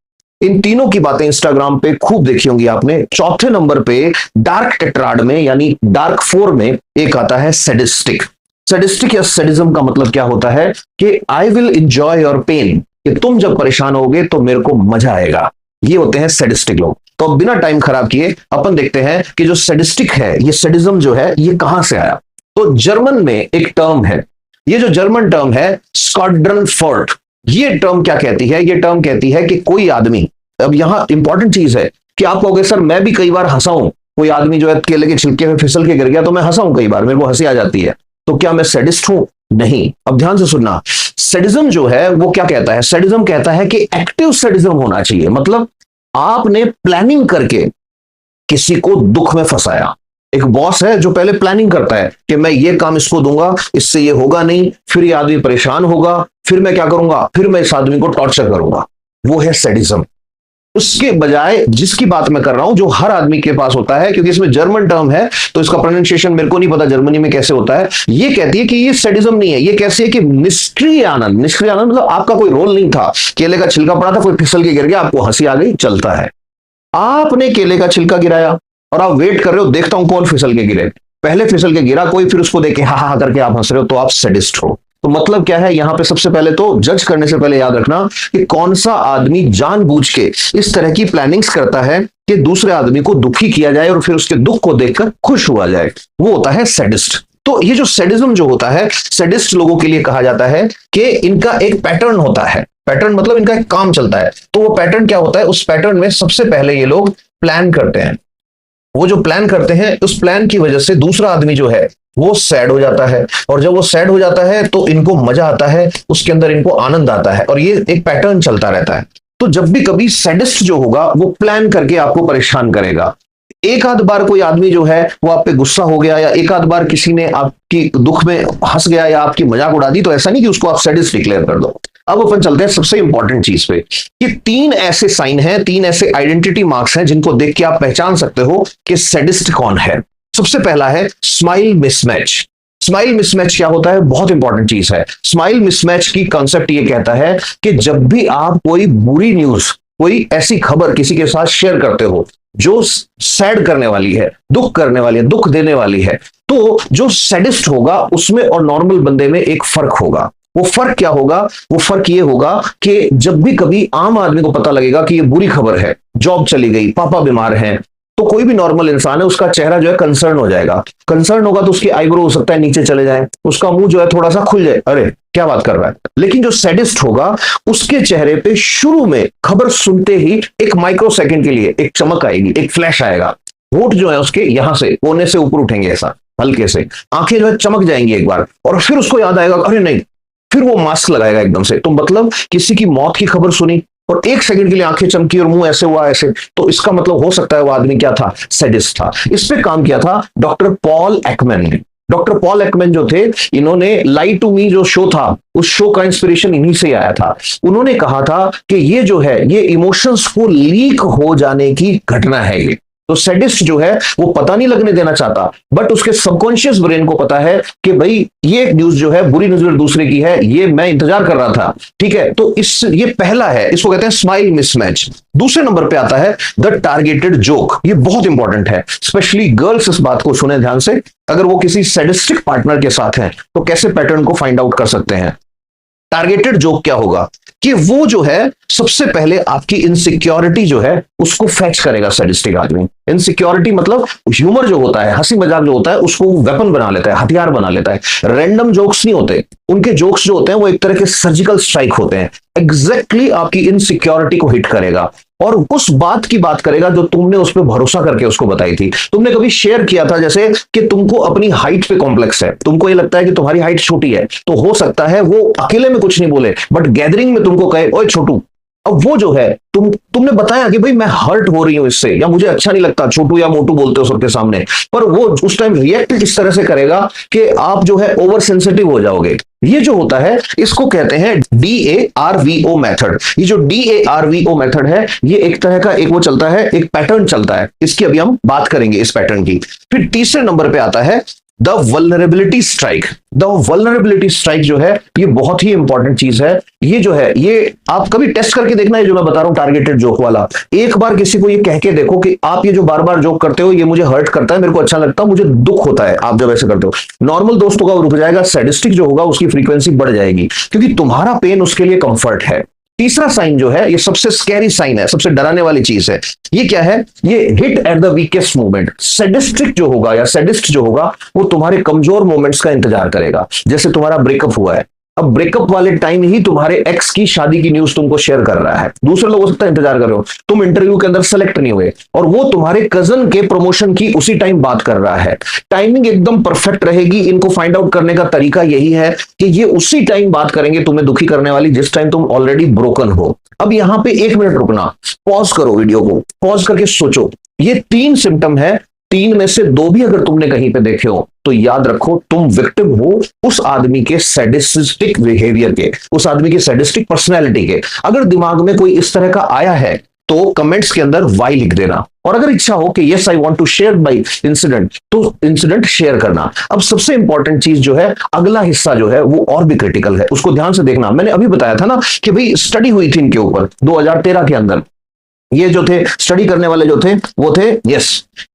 इन तीनों की बातें इंस्टाग्राम पे खूब देखी होंगी आपने। चौथे नंबर पे डार्क टेट्राड में यानी डार्क 4 में एक आता है सैडिस्टिक। सैडिस्टिक या सैडिज्म का मतलब क्या होता है कि I will enjoy your pain, कि तुम जब परेशान होगे तो मेरे को मजा आएगा। ये होते हैं सैडिस्टिक लोग। तो अब बिना टाइम खराब किए अपन देखते हैं कि जो सैडिस्टिक है, ये सैडिज्म जो है ये कहां से आया। तो जर्मन में एक टर्म है, ये जो जर्मन टर्म है स्कॉड्रनफर्ट, ये टर्म क्या कहती है? ये टर्म कहती है कि कोई आदमी, अब यहां इंपॉर्टेंट चीज है कि आप कहोगे सर मैं भी कई बार हंसा हूं, कोई आदमी जो है केले के छिलके में फिसल के गिर गया तो मैं हंसा हूं, कई बार मेरे को हंसी आ जाती है, तो क्या मैं सैडिस्ट हूं? नहीं। अब ध्यान से सुनना, सैडिज्म जो है वो क्या कहता है? सैडिज्म कहता है कि एक्टिव सैडिज्म होना चाहिए, मतलब आपने प्लानिंग करके किसी को दुख में फंसाया। एक बॉस है जो पहले प्लानिंग करता है कि मैं ये काम इसको दूंगा, इससे ये होगा नहीं, फिर ये आदमी परेशान होगा, फिर मैं क्या करूंगा, फिर मैं इस आदमी को टॉर्चर करूंगा, वो है सैडिज्म। उसके बजाय जिसकी बात मैं कर रहा हूं, जो हर आदमी के पास होता है, क्योंकि इसमें जर्मन टर्म है तो इसका प्रोनाउंसिएशन मेरे को नहीं पता जर्मनी में कैसे होता है, ये कहती है कि ये सैडिज्म नहीं है, ये कैसे है कि निष्क्रिय आनंद। निष्क्रिय आनंद मतलब आपका कोई रोल नहीं था, केले का छिलका पड़ा था, कोई फिसल के गिर गया, आपको हंसी आ गई, चलता है। आपने केले का छिलका गिराया और आप वेट कर रहे हो देखता हूं कौन फिसल के गिरे, पहले फिसल के गिरा कोई, फिर उसको देखे हा हा करके आप हंस रहे हो, तो आप सैडिस्ट हो। तो मतलब क्या है यहां पे? सबसे पहले तो जज करने से पहले याद रखना कि कौन सा आदमी जानबूझ के इस तरह की प्लानिंग्स करता है कि दूसरे आदमी को दुखी किया जाए और फिर उसके दुख को देखकर खुश हुआ जाए, वो होता है सैडिस्ट। तो ये जो सैडिज्म जो होता है, सैडिस्ट लोगों के लिए कहा जाता है कि इनका एक पैटर्न होता है। पैटर्न मतलब इनका एक काम चलता है। तो वो पैटर्न क्या होता है? उस पैटर्न में सबसे पहले ये लोग प्लान करते हैं। वो जो प्लान करते हैं, उस प्लान की वजह से दूसरा आदमी जो है वो सैड हो जाता है, और जब वो सैड हो जाता है तो इनको मजा आता है, उसके अंदर इनको आनंद आता है, और ये एक पैटर्न चलता रहता है। तो जब भी कभी सैडिस्ट जो होगा वो प्लान करके आपको परेशान करेगा। एक आध बार कोई आदमी जो है वो आप पे गुस्सा हो गया, या एक आध बार किसी ने आपकी दुख में हंस गया या आपकी मजाक उड़ा दी, तो ऐसा नहीं कि उसको आप सैडिस्ट डिक्लेयर कर दो। अब अपन चलते हैं सबसे इंपॉर्टेंट चीज पे कि 3 ऐसे साइन हैं, 3 ऐसे आइडेंटिटी मार्क्स हैं जिनको देख के आप पहचान सकते हो कि सैडिस्ट कौन है। सबसे पहला है स्माइल मिसमैच। स्माइल मिसमैच क्या होता है? बहुत इंपॉर्टेंट चीज है। स्माइल मिसमैच की कॉन्सेप्ट ये कहता है कि जब भी आप कोई बुरी न्यूज, कोई ऐसी खबर किसी के साथ शेयर करते हो जो सैड करने वाली है, दुख करने वाली है, दुख देने वाली है, तो जो सैडिस्ट होगा उसमें और नॉर्मल बंदे में एक फर्क होगा। वो फर्क क्या होगा? वो फर्क ये होगा कि जब भी कभी आम आदमी को पता लगेगा कि ये बुरी खबर है, जॉब चली गई, पापा बीमार हैं, तो कोई भी नॉर्मल इंसान है उसका चेहरा जो है कंसर्न हो जाएगा। कंसर्न होगा तो उसकी आईब्रो हो सकता है नीचे चले जाए, उसका मुंह जो है थोड़ा सा खुल जाए, अरे क्या बात कर रहा है। लेकिन जो सैडिस्ट होगा उसके चेहरे पे शुरू में खबर सुनते ही एक माइक्रो सेकंड के लिए एक चमक आएगी, एक फ्लैश आएगा, होठ जो है उसके यहां से कोने से ऊपर उठेंगे, ऐसा हल्के से, आंखें जो है चमक जाएंगी एक बार, और फिर उसको याद आएगा अरे नहीं, फिर वो मास्क लगाएगा एकदम से। तो मतलब किसी की मौत की खबर सुनी और एक सेकंड के लिए आंखें चमकी और मुंह ऐसे हुआ ऐसे, तो इसका मतलब हो सकता है वो आदमी क्या था, सैडिस्ट था। इस पे काम किया था डॉक्टर पॉल एकमैन ने। डॉक्टर पॉल एकमैन जो थे, इन्होंने लाई टू मी जो शो था, उस शो का इंस्पिरेशन इन्हीं से आया था। उन्होंने कहा था कि ये जो है ये इमोशंस को लीक हो जाने की घटना है। ये तो सैडिस्ट जो है वो पता नहीं लगने देना चाहता, बट उसके सबकॉन्शियस ब्रेन को पता है कि भाई ये न्यूज जो है बुरी नजर दूसरे की है, ये मैं इंतजार कर रहा था, ठीक है। तो ये पहला है, इसको कहते हैं स्माइल मिसमैच। दूसरे नंबर पे आता है द टारगेटेड जोक। ये बहुत इंपॉर्टेंट है, स्पेशली गर्ल्स इस बात को सुने ध्यान से। अगर वो किसी सैडिस्टिक पार्टनर के साथ हैं तो कैसे पैटर्न को फाइंड आउट कर सकते हैं। टारगेटेड जोक क्या होगा कि वो जो है सबसे पहले आपकी इनसिक्योरिटी जो है उसको फैच करेगा सैडिस्टिक आदमी। इनसिक्योरिटी मतलब ह्यूमर जो होता है, हंसी मजाक जो होता है, उसको वेपन बना लेता है, हथियार बना लेता है। रैंडम जोक्स नहीं होते, उनके जोक्स जो होते हैं वो एक तरह के सर्जिकल स्ट्राइक होते हैं। एग्जैक्टली आपकी इनसिक्योरिटी को हिट करेगा और उस बात की बात करेगा जो तुमने उस पर भरोसा करके उसको बताई थी। तुमने कभी शेयर किया था जैसे कि तुमको अपनी हाइट पे कॉम्प्लेक्स है, तुमको ये लगता है कि तुम्हारी हाइट छोटी है, तो हो सकता है वो अकेले में कुछ नहीं बोले बट गैदरिंग में तुमको कहे ओए छोटू। अब वो जो है तुमने बताया कि भाई मैं हर्ट हो रही हूं इससे, या मुझे अच्छा नहीं लगता छोटू या मोटू बोलते हो सबके सामने, पर वो उस टाइम रिएक्ट इस तरह से करेगा कि आप जो है ओवर सेंसिटिव हो जाओगे। ये जो होता है इसको कहते हैं DARVO मेथड। ये जो DARVO मेथड है ये एक तरह का एक वो चलता है, एक पैटर्न चलता है, इसकी अभी हम बात करेंगे इस पैटर्न की। फिर तीसरे नंबर पे आता है the vulnerability strike. The vulnerability strike जो है ये बहुत ही इंपॉर्टेंट चीज है। ये जो है ये आप कभी टेस्ट करके देखना है, जो मैं बता रहा हूं टारगेटेड जोक वाला। एक बार किसी को ये कह के देखो कि आप ये जो बार बार जोक करते हो ये मुझे हर्ट करता है, मेरे को अच्छा लगता है, मुझे दुख होता है आप जब ऐसे करते हो। नॉर्मल दोस्तों का रुक जाएगा, सैडिस्टिक जो होगा उसकी फ्रीक्वेंसी बढ़ जाएगी क्योंकि तुम्हारा पेन उसके लिए कंफर्ट है। तीसरा साइन जो है ये सबसे स्कैरी साइन है, सबसे डराने वाली चीज है। ये क्या है? ये hit at the weakest moment. Sadistic जो होगा या सैडिस्ट जो होगा वो तुम्हारे कमजोर मोमेंट्स का इंतजार करेगा। जैसे तुम्हारा ब्रेकअप हुआ है, अब ब्रेकअप वाले टाइम ही तुम्हारे एक्स की शादी की न्यूज तुमको शेयर कर रहा है, दूसरे लोग हो सकता है इंतजार कर रहे हो, तुम इंटरव्यू के अंदर सेलेक्ट नहीं हुए और वो तुम्हारे कजन के प्रमोशन की उसी टाइम बात कर रहा है। टाइमिंग एकदम परफेक्ट रहेगी। इनको फाइंड आउट करने का तरीका यही है कि ये उसी टाइम बात करेंगे तुम्हें दुखी करने वाली जिस टाइम तुम ऑलरेडी ब्रोकन हो। अब यहां पे 1 मिनट रुकना, पॉज करो, वीडियो को पॉज करके सोचो। ये 3 सिम्टम है, 3 में से 2 भी अगर तुमने कहीं पे देखे हो तो याद रखो तुम विक्टिम हो उस आदमी के सैडिस्टिक बिहेवियर के, उस आदमी की सैडिस्टिक पर्सनैलिटी के। अगर दिमाग में कोई इस तरह का आया है तो कमेंट्स के अंदर वाई लिख देना, और अगर इच्छा हो कि yes I want to share my incident तो इंसिडेंट शेयर करना। अब सबसे इंपॉर्टेंट चीज जो है, अगला हिस्सा जो है वो और भी क्रिटिकल है, उसको ध्यान से देखना। मैंने अभी बताया था ना कि भाई स्टडी हुई थी इनके ऊपर 2013 के अंदर। ये जो थे स्टडी करने वाले जो थे वो थे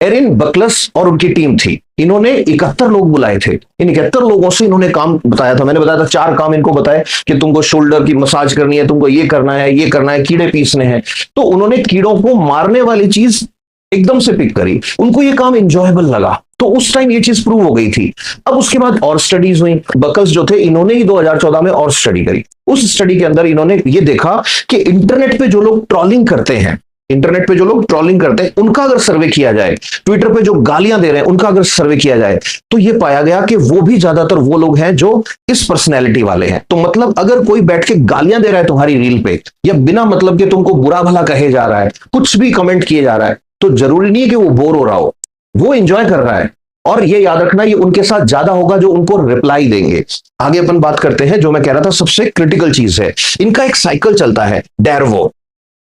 एरिन बकलस और उनकी टीम थी। इन्होंने 71 लोग बुलाए थे। इन 71 लोगों से इन्होंने काम बताया था। मैंने बताया था 4 काम इनको बताए कि तुमको शोल्डर की मसाज करनी है, तुमको ये करना है, ये करना है, कीड़े पीसने हैं। तो उन्होंने कीड़ों को मारने वाली चीज एकदम से पिक करी, उनको ये काम इंजॉयबल लगा, तो उस टाइम ये चीज प्रूव हो गई थी। अब उसके बाद और स्टडीज हुई। बकल्स जो थे इन्होंने ही 2014 में और स्टडी करी। उस स्टडी के अंदर इन्होंने ये देखा कि इंटरनेट पे जो लोग ट्रोलिंग करते हैं, इंटरनेट पे जो लोग ट्रोलिंग करते हैं उनका अगर सर्वे किया जाए, ट्विटर पे जो गालियां दे रहे हैं उनका अगर सर्वे किया जाए, तो ये पाया गया कि वो भी ज्यादातर वो लोग हैं जो इस पर्सनैलिटी वाले हैं। तो मतलब अगर कोई बैठ के गालियां दे रहा है तुम्हारी रील पे, या बिना मतलब के तुमको बुरा भला कहे जा रहा है, कुछ भी कमेंट किए जा रहा है, तो जरूरी नहीं है कि वो बोर हो रहा हो, वो एंजॉय कर रहा है। और ये याद रखना ये उनके साथ ज्यादा होगा जो उनको रिप्लाई देंगे। आगे अपन बात करते हैं, जो मैं कह रहा था सबसे क्रिटिकल चीज है, इनका एक साइकिल चलता है, डैरवो।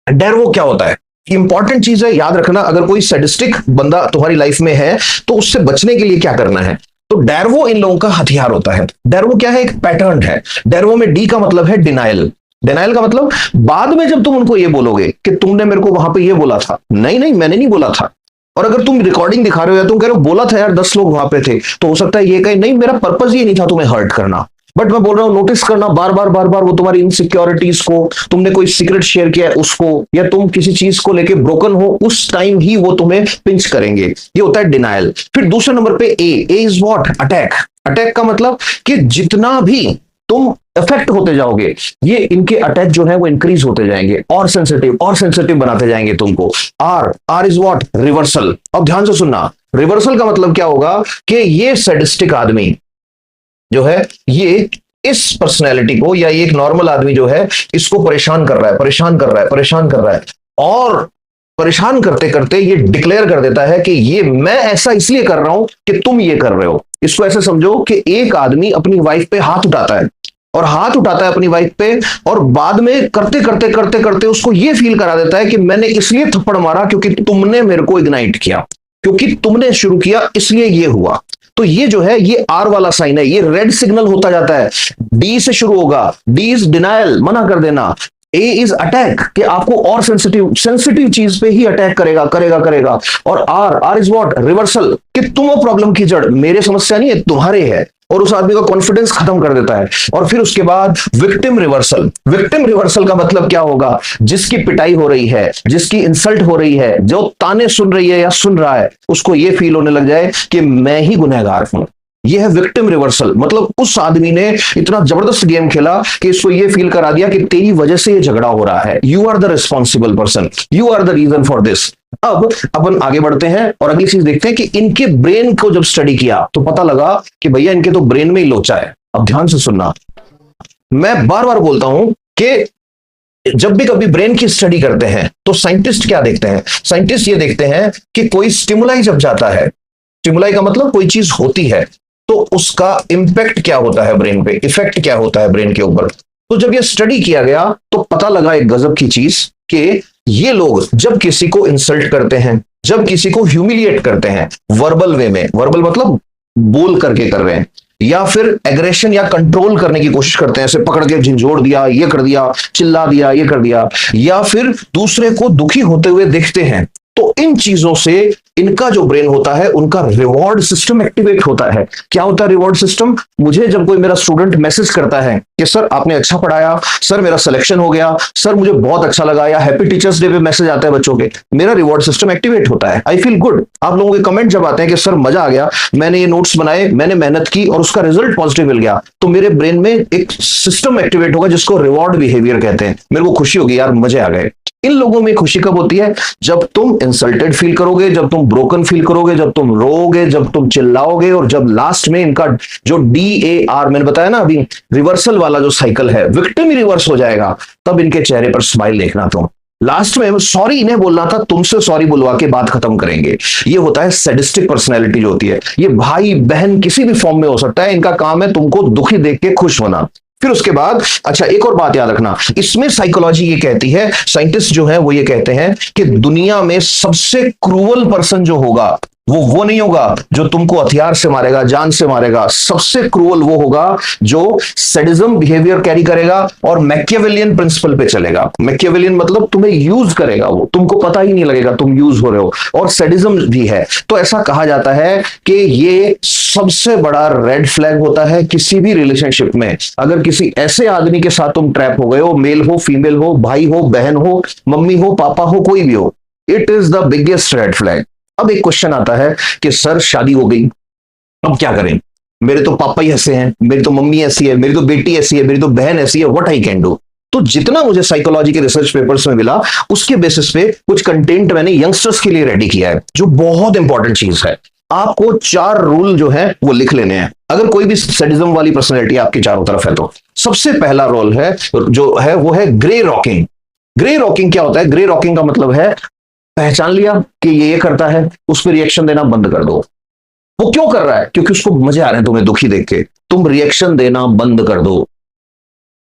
डैरवो क्या होता है? इंपॉर्टेंट चीज है, याद रखना। अगर कोई सैडिस्टिक बंदा तुम्हारी लाइफ में है तो उससे बचने के लिए क्या करना है। तो डैरवो इन लोगों का हथियार होता है। डैरवो क्या है? एक पैटर्न है। डैरवो में डी का मतलब है डिनाइल। डिनाइल का मतलब बाद में जब तुम उनको ये बोलोगे कि तुमने मेरे को वहां पे ये बोला था, नहीं नहीं मैंने नहीं बोला था, और अगर तुम रिकॉर्डिंग दिखा रहे हो या तुम कह रहे हो बोला था यार 10 लोग वहां पे थे, तो हो सकता है ये कहे नहीं मेरा पर्पज ये नहीं था तुम्हें हर्ट करना, बट मैं बोल रहा हूं नोटिस करना बार बार वो तुम्हारी इनसिक्योरिटीज को, तुमने कोई सीक्रेट शेयर किया है उसको, या तुम किसी चीज को लेके ब्रोकन हो, उस टाइम ही वो तुम्हें पिंच करेंगे। ये होता है डिनाइल। फिर दूसरे नंबर पे ए इज व्हाट? अटैक। अटैक का मतलब कि जितना भी तुम इफेक्ट होते जाओगे, ये इनके अटैक जो है वो इंक्रीज होते जाएंगे और सेंसिटिव बनाते जाएंगे तुमको। R is what? रिवर्सल। अब ध्यान से सुनना, रिवर्सल का मतलब क्या होगा कि ये सैडिस्टिक आदमी जो है ये इस पर्सनैलिटी को, या एक नॉर्मल आदमी जो है इसको परेशान कर रहा है और परेशान करते करते ये डिक्लेयर कर देता है कि ये मैं ऐसा इसलिए कर रहा हूं कि तुम ये कर रहे हो। इसको ऐसे समझो कि एक आदमी अपनी वाइफ पे हाथ उठाता है अपनी वाइफ पे, और बाद में करते उसको ये फील करा देता है कि मैंने इसलिए थप्पड़ मारा क्योंकि तुमने मेरे को इग्नाइट किया, क्योंकि तुमने शुरू किया इसलिए ये हुआ। तो ये जो है ये आर वाला साइन है, ये रेड सिग्नल होता जाता है। डी से शुरू होगा, डी इज डिनायल, मना कर देना। ए इज अटैक, कि आपको और सेंसिटिव चीज पे ही अटैक करेगा। और आर इज व्हाट? रिवर्सल, कि तुम वो प्रॉब्लम की जड़, मेरे समस्या नहीं है तुम्हारे है, और उस आदमी का कॉन्फिडेंस खत्म कर देता है। और फिर उसके बाद विक्टिम रिवर्सल का मतलब क्या होगा? जिसकी पिटाई हो रही है, जिसकी इंसल्ट हो रही है, जो ताने सुन रही है या सुन रहा है, उसको ये फील होने लग जाए कि मैं ही गुनहगार हूं। ये है विक्टिम रिवर्सल। मतलब उस आदमी ने इतना जबरदस्त गेम खेला कि इसको ये फील करा दिया कि तेरी वजह से ये झगड़ा हो रहा है, you are the responsible person, you are the reason for this. अब अपन आगे बढ़ते हैं और अगली चीज देखते हैं कि इनके ब्रेन को जब स्टडी किया तो पता लगा कि भैया इनके तो ब्रेन में ही लोचा है। अब ध्यान से सुनना, मैं बार बार बोलता हूं कि जब भी कभी ब्रेन की स्टडी करते हैं तो साइंटिस्ट क्या देखते हैं? साइंटिस्ट ये देखते हैं कि कोई स्टिमुलाई जब जाता है, स्टिमुलाई का मतलब कोई चीज होती है, तो उसका इंपैक्ट क्या होता है ब्रेन पे, इफेक्ट क्या होता है ब्रेन के ऊपर। तो जब ये स्टडी किया गया तो पता लगा एक गजब की चीज कि ये लोग जब किसी को इंसल्ट करते हैं, जब किसी को ह्यूमिलिएट करते हैं वर्बल वे में, वर्बल मतलब बोल करके कर रहे हैं, या फिर एग्रेशन या कंट्रोल करने की कोशिश करते हैं, ऐसे पकड़ के झिंझोड़ दिया, ये कर दिया, चिल्ला दिया, ये कर दिया, या फिर दूसरे को दुखी होते हुए देखते हैं, तो इन चीजों से इनका जो ब्रेन होता है उनका रिवॉर्ड सिस्टम एक्टिवेट होता है। क्या होता है रिवॉर्ड सिस्टम? मुझे जब कोई मेरा स्टूडेंट मैसेज करता है कि सर आपने अच्छा पढ़ाया, सर मेरा सिलेक्शन हो गया, सर मुझे बहुत अच्छा लगा, या हैप्पी टीचर्स डे पे मैसेज आता है बच्चों के, मेरा रिवॉर्ड सिस्टम एक्टिवेट होता है, आई फील गुड। आप लोगों के कमेंट जब आते हैं कि सर मजा आ गया, मैंने ये नोट्स बनाए, मैंने मेहनत की और उसका रिजल्ट पॉजिटिव मिल गया, तो मेरे ब्रेन में एक सिस्टम एक्टिवेट होगा जिसको रिवॉर्ड बिहेवियर कहते हैं। मेरे को खुशी होगी, यार मजे आ गए। इन लोगों में खुशी कब होती है? जब तुम इंसल्टेड फील करोगे, जब तुम ब्रोकन फील करोगे, जब तुम रोओगे, जब तुम चिल्लाओगे, और जब लास्ट में इनका जो DAR मैंने बताया ना अभी, रिवर्सल वाला जो साइकिल है, विक्टिम ही रिवर्स हो जाएगा, तब इनके चेहरे पर स्माइल देखना। तुम लास्ट में सॉरी इन्हें बोलना था, तुमसे सॉरी बुलवा के बात खत्म करेंगे। ये होता है सैडिस्टिक पर्सनैलिटी जो होती है। ये भाई बहन किसी भी फॉर्म में हो सकता है, इनका काम है तुमको दुखी देख के खुश होना। फिर उसके बाद अच्छा एक और बात याद रखना, इसमें साइकोलॉजी ये कहती है, साइंटिस्ट जो है वो ये कहते हैं कि दुनिया में सबसे क्रूअल पर्सन जो होगा वो नहीं होगा जो तुमको हथियार से मारेगा, जान से मारेगा। सबसे क्रूअल वो होगा जो सैडिज्म बिहेवियर कैरी करेगा और मैकियावेलियन प्रिंसिपल पे चलेगा। मैकियावेलियन मतलब तुम्हें यूज करेगा, वो तुमको पता ही नहीं लगेगा तुम यूज हो रहे हो, और सैडिज्म भी है। तो ऐसा कहा जाता है कि ये सबसे बड़ा रेड फ्लैग होता है किसी भी रिलेशनशिप में। अगर किसी ऐसे आदमी के साथ तुम ट्रैप हो गए हो, मेल हो, फीमेल हो, भाई हो, बहन हो, मम्मी हो, पापा हो, कोई भी हो, it is the biggest red flag. अब एक क्वेश्चन आता है कि सर शादी हो गई, अब क्या करें? मेरे तो पापा ही ऐसे हैं, मेरी तो मम्मी ऐसी है, मेरी तो बेटी ऐसी है, मेरी तो बहन ऐसी है, व्हाट आई कैन डू? तो जितना मुझे साइकोलॉजी के रिसर्च पेपर्स में मिला उसके बेसिस पे कुछ कंटेंट मैंने यंगस्टर्स के लिए रेडी किया है, जो बहुत इंपॉर्टेंट चीज है। आपको 4 रूल जो है वो लिख लेने हैं अगर कोई भी सैडिज्म वाली पर्सनैलिटी आपके चारों तरफ है तो। सबसे पहला रोल है जो है वो है ग्रे रॉकिंग। ग्रे रॉकिंग क्या होता है? ग्रे रॉकिंग का मतलब है पहचान लिया कि ये करता है, उस पर रिएक्शन देना बंद कर दो। वो क्यों कर रहा है? क्योंकि उसको मजे आ रहे हैं तुम्हें दुखी देख के, तुम रिएक्शन देना बंद कर दो।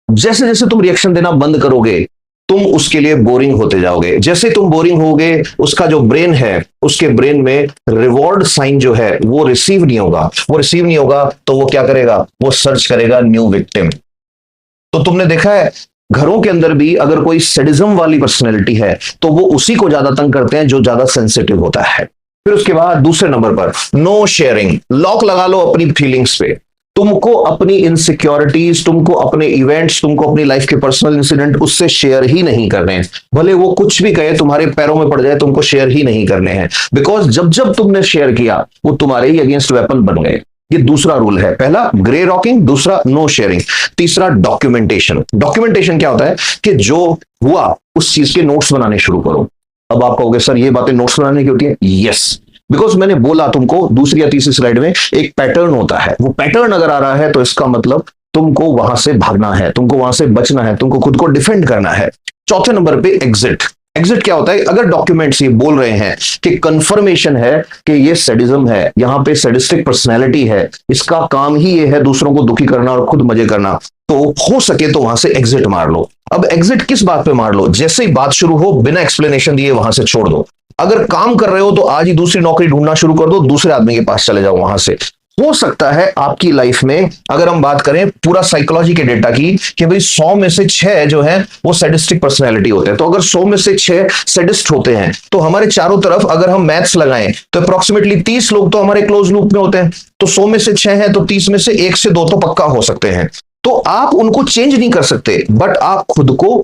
जैसे जैसे तुम रिएक्शन देना बंद करोगे तुम उसके लिए बोरिंग होते जाओगे। जैसे तुम बोरिंग होगे उसका जो ब्रेन है उसके ब्रेन में रिवॉर्ड साइन जो है वो रिसीव नहीं होगा। वो रिसीव नहीं होगा तो वो क्या करेगा? वो सर्च करेगा न्यू विक्टिम। तो तुमने देखा है घरों के अंदर भी अगर कोई सैडिज्म वाली पर्सनैलिटी है तो वो उसी को ज्यादा तंग करते हैं जो ज्यादा सेंसिटिव होता है। फिर उसके बाद दूसरे नंबर पर नो शेयरिंग। लॉक लगा लो अपनी फीलिंग्स पे। तुमको अपनी इनसिक्योरिटीज, तुमको अपने इवेंट्स, तुमको अपनी लाइफ के पर्सनल इंसिडेंट उससे शेयर ही नहीं करने हैं। भले वो कुछ भी कहे तुम्हारे पैरों में पड़ जाए, तुमको शेयर ही नहीं करने हैं। बिकॉज जब जब तुमने शेयर किया वो तुम्हारे ही अगेंस्ट वेपन बन गए। ये दूसरा रूल है। पहला ग्रे रॉकिंग, दूसरा नो शेयरिंग, तीसरा डॉक्यूमेंटेशन। डॉक्यूमेंटेशन क्या होता है कि जो हुआ उस चीज के नोट्स बनाने शुरू करो। अब आप कहोगे सर ये बातें नोट्स बनाने की होती है? यस, बिकॉज मैंने बोला तुमको दूसरी या तीसरी स्लाइड में एक पैटर्न होता है। वो पैटर्न अगर आ रहा है तो इसका मतलब तुमको वहां से भागना है, तुमको वहां से बचना है, तुमको खुद को डिफेंड करना है। चौथे नंबर पे एग्जिट। एग्जिट क्या होता है? अगर डॉक्यूमेंट्स ये बोल रहे हैं कि कंफर्मेशन है कि ये सैडिज्म है, यहाँ पे सैडिस्टिक पर्सनैलिटी है, इसका काम ही ये है दूसरों को दुखी करना और खुद मजे करना, तो हो सके तो वहां से एग्जिट मार लो। अब एग्जिट किस बात पे मार लो? जैसे ही बात शुरू हो बिना एक्सप्लेनेशन दिए वहां से छोड़ दो। अगर काम कर रहे हो तो आज ही दूसरी नौकरी ढूंढना शुरू कर दो, दूसरे आदमी के पास चले जाओ वहां से। हो सकता है आपकी लाइफ में, अगर हम बात करें पूरा साइकोलॉजी के डेटा की, कि भाई 100 में से 6 जो है वो सैडिस्टिक पर्सनैलिटी होते हैं। तो अगर 100 में से 6 सैडिस्ट होते हैं तो हमारे चारों तरफ अगर हम मैथ्स लगाएं तो अप्रोक्सीमेटली 30 लोग तो हमारे क्लोज लूप में होते हैं। तो 100 में से 6 हैं तो 30 में से 1 से 2 तो पक्का हो सकते हैं। तो आप उनको चेंज नहीं कर सकते, बट आप खुद को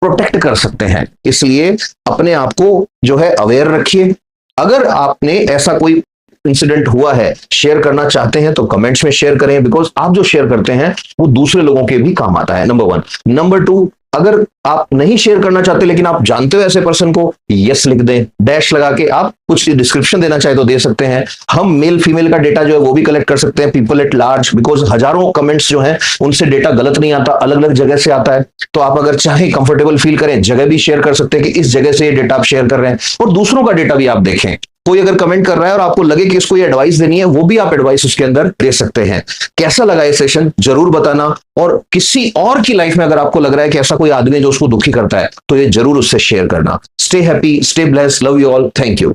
प्रोटेक्ट कर सकते हैं। इसलिए अपने आप को जो है अवेयर रखिए। अगर आपने ऐसा कोई इंसिडेंट हुआ है, शेयर करना चाहते हैं तो कमेंट्स में शेयर करें, बिकॉज आप जो शेयर करते हैं वो दूसरे लोगों के भी काम आता है, नंबर 1। नंबर 2, अगर आप नहीं शेयर करना चाहते लेकिन आप जानते हो ऐसे पर्सन को, यस लिख दें, डैश लगा के। आप कुछ डिस्क्रिप्शन देना चाहे तो दे सकते हैं। हम मेल फीमेल का डेटा जो है वो भी कलेक्ट कर सकते हैं, पीपल एट लार्ज, बिकॉज हजारों कमेंट्स जो हैं उनसे डेटा गलत नहीं आता, अलग अलग जगह से आता है। तो आप अगर चाहे कंफर्टेबल फील करें, जगह भी शेयर कर सकते हैं कि इस जगह से ये डेटा आप शेयर कर रहे हैं, और दूसरों का डेटा भी आप देखें। कोई अगर कमेंट कर रहा है और आपको लगे कि इसको ये एडवाइस देनी है, वो भी आप एडवाइस उसके अंदर दे सकते हैं। कैसा लगा ये सेशन जरूर बताना, और किसी और की लाइफ में अगर आपको लग रहा है कि ऐसा कोई आदमी है जो उसको दुखी करता है तो ये जरूर उससे शेयर करना। Stay happy, stay blessed, love you all, thank you.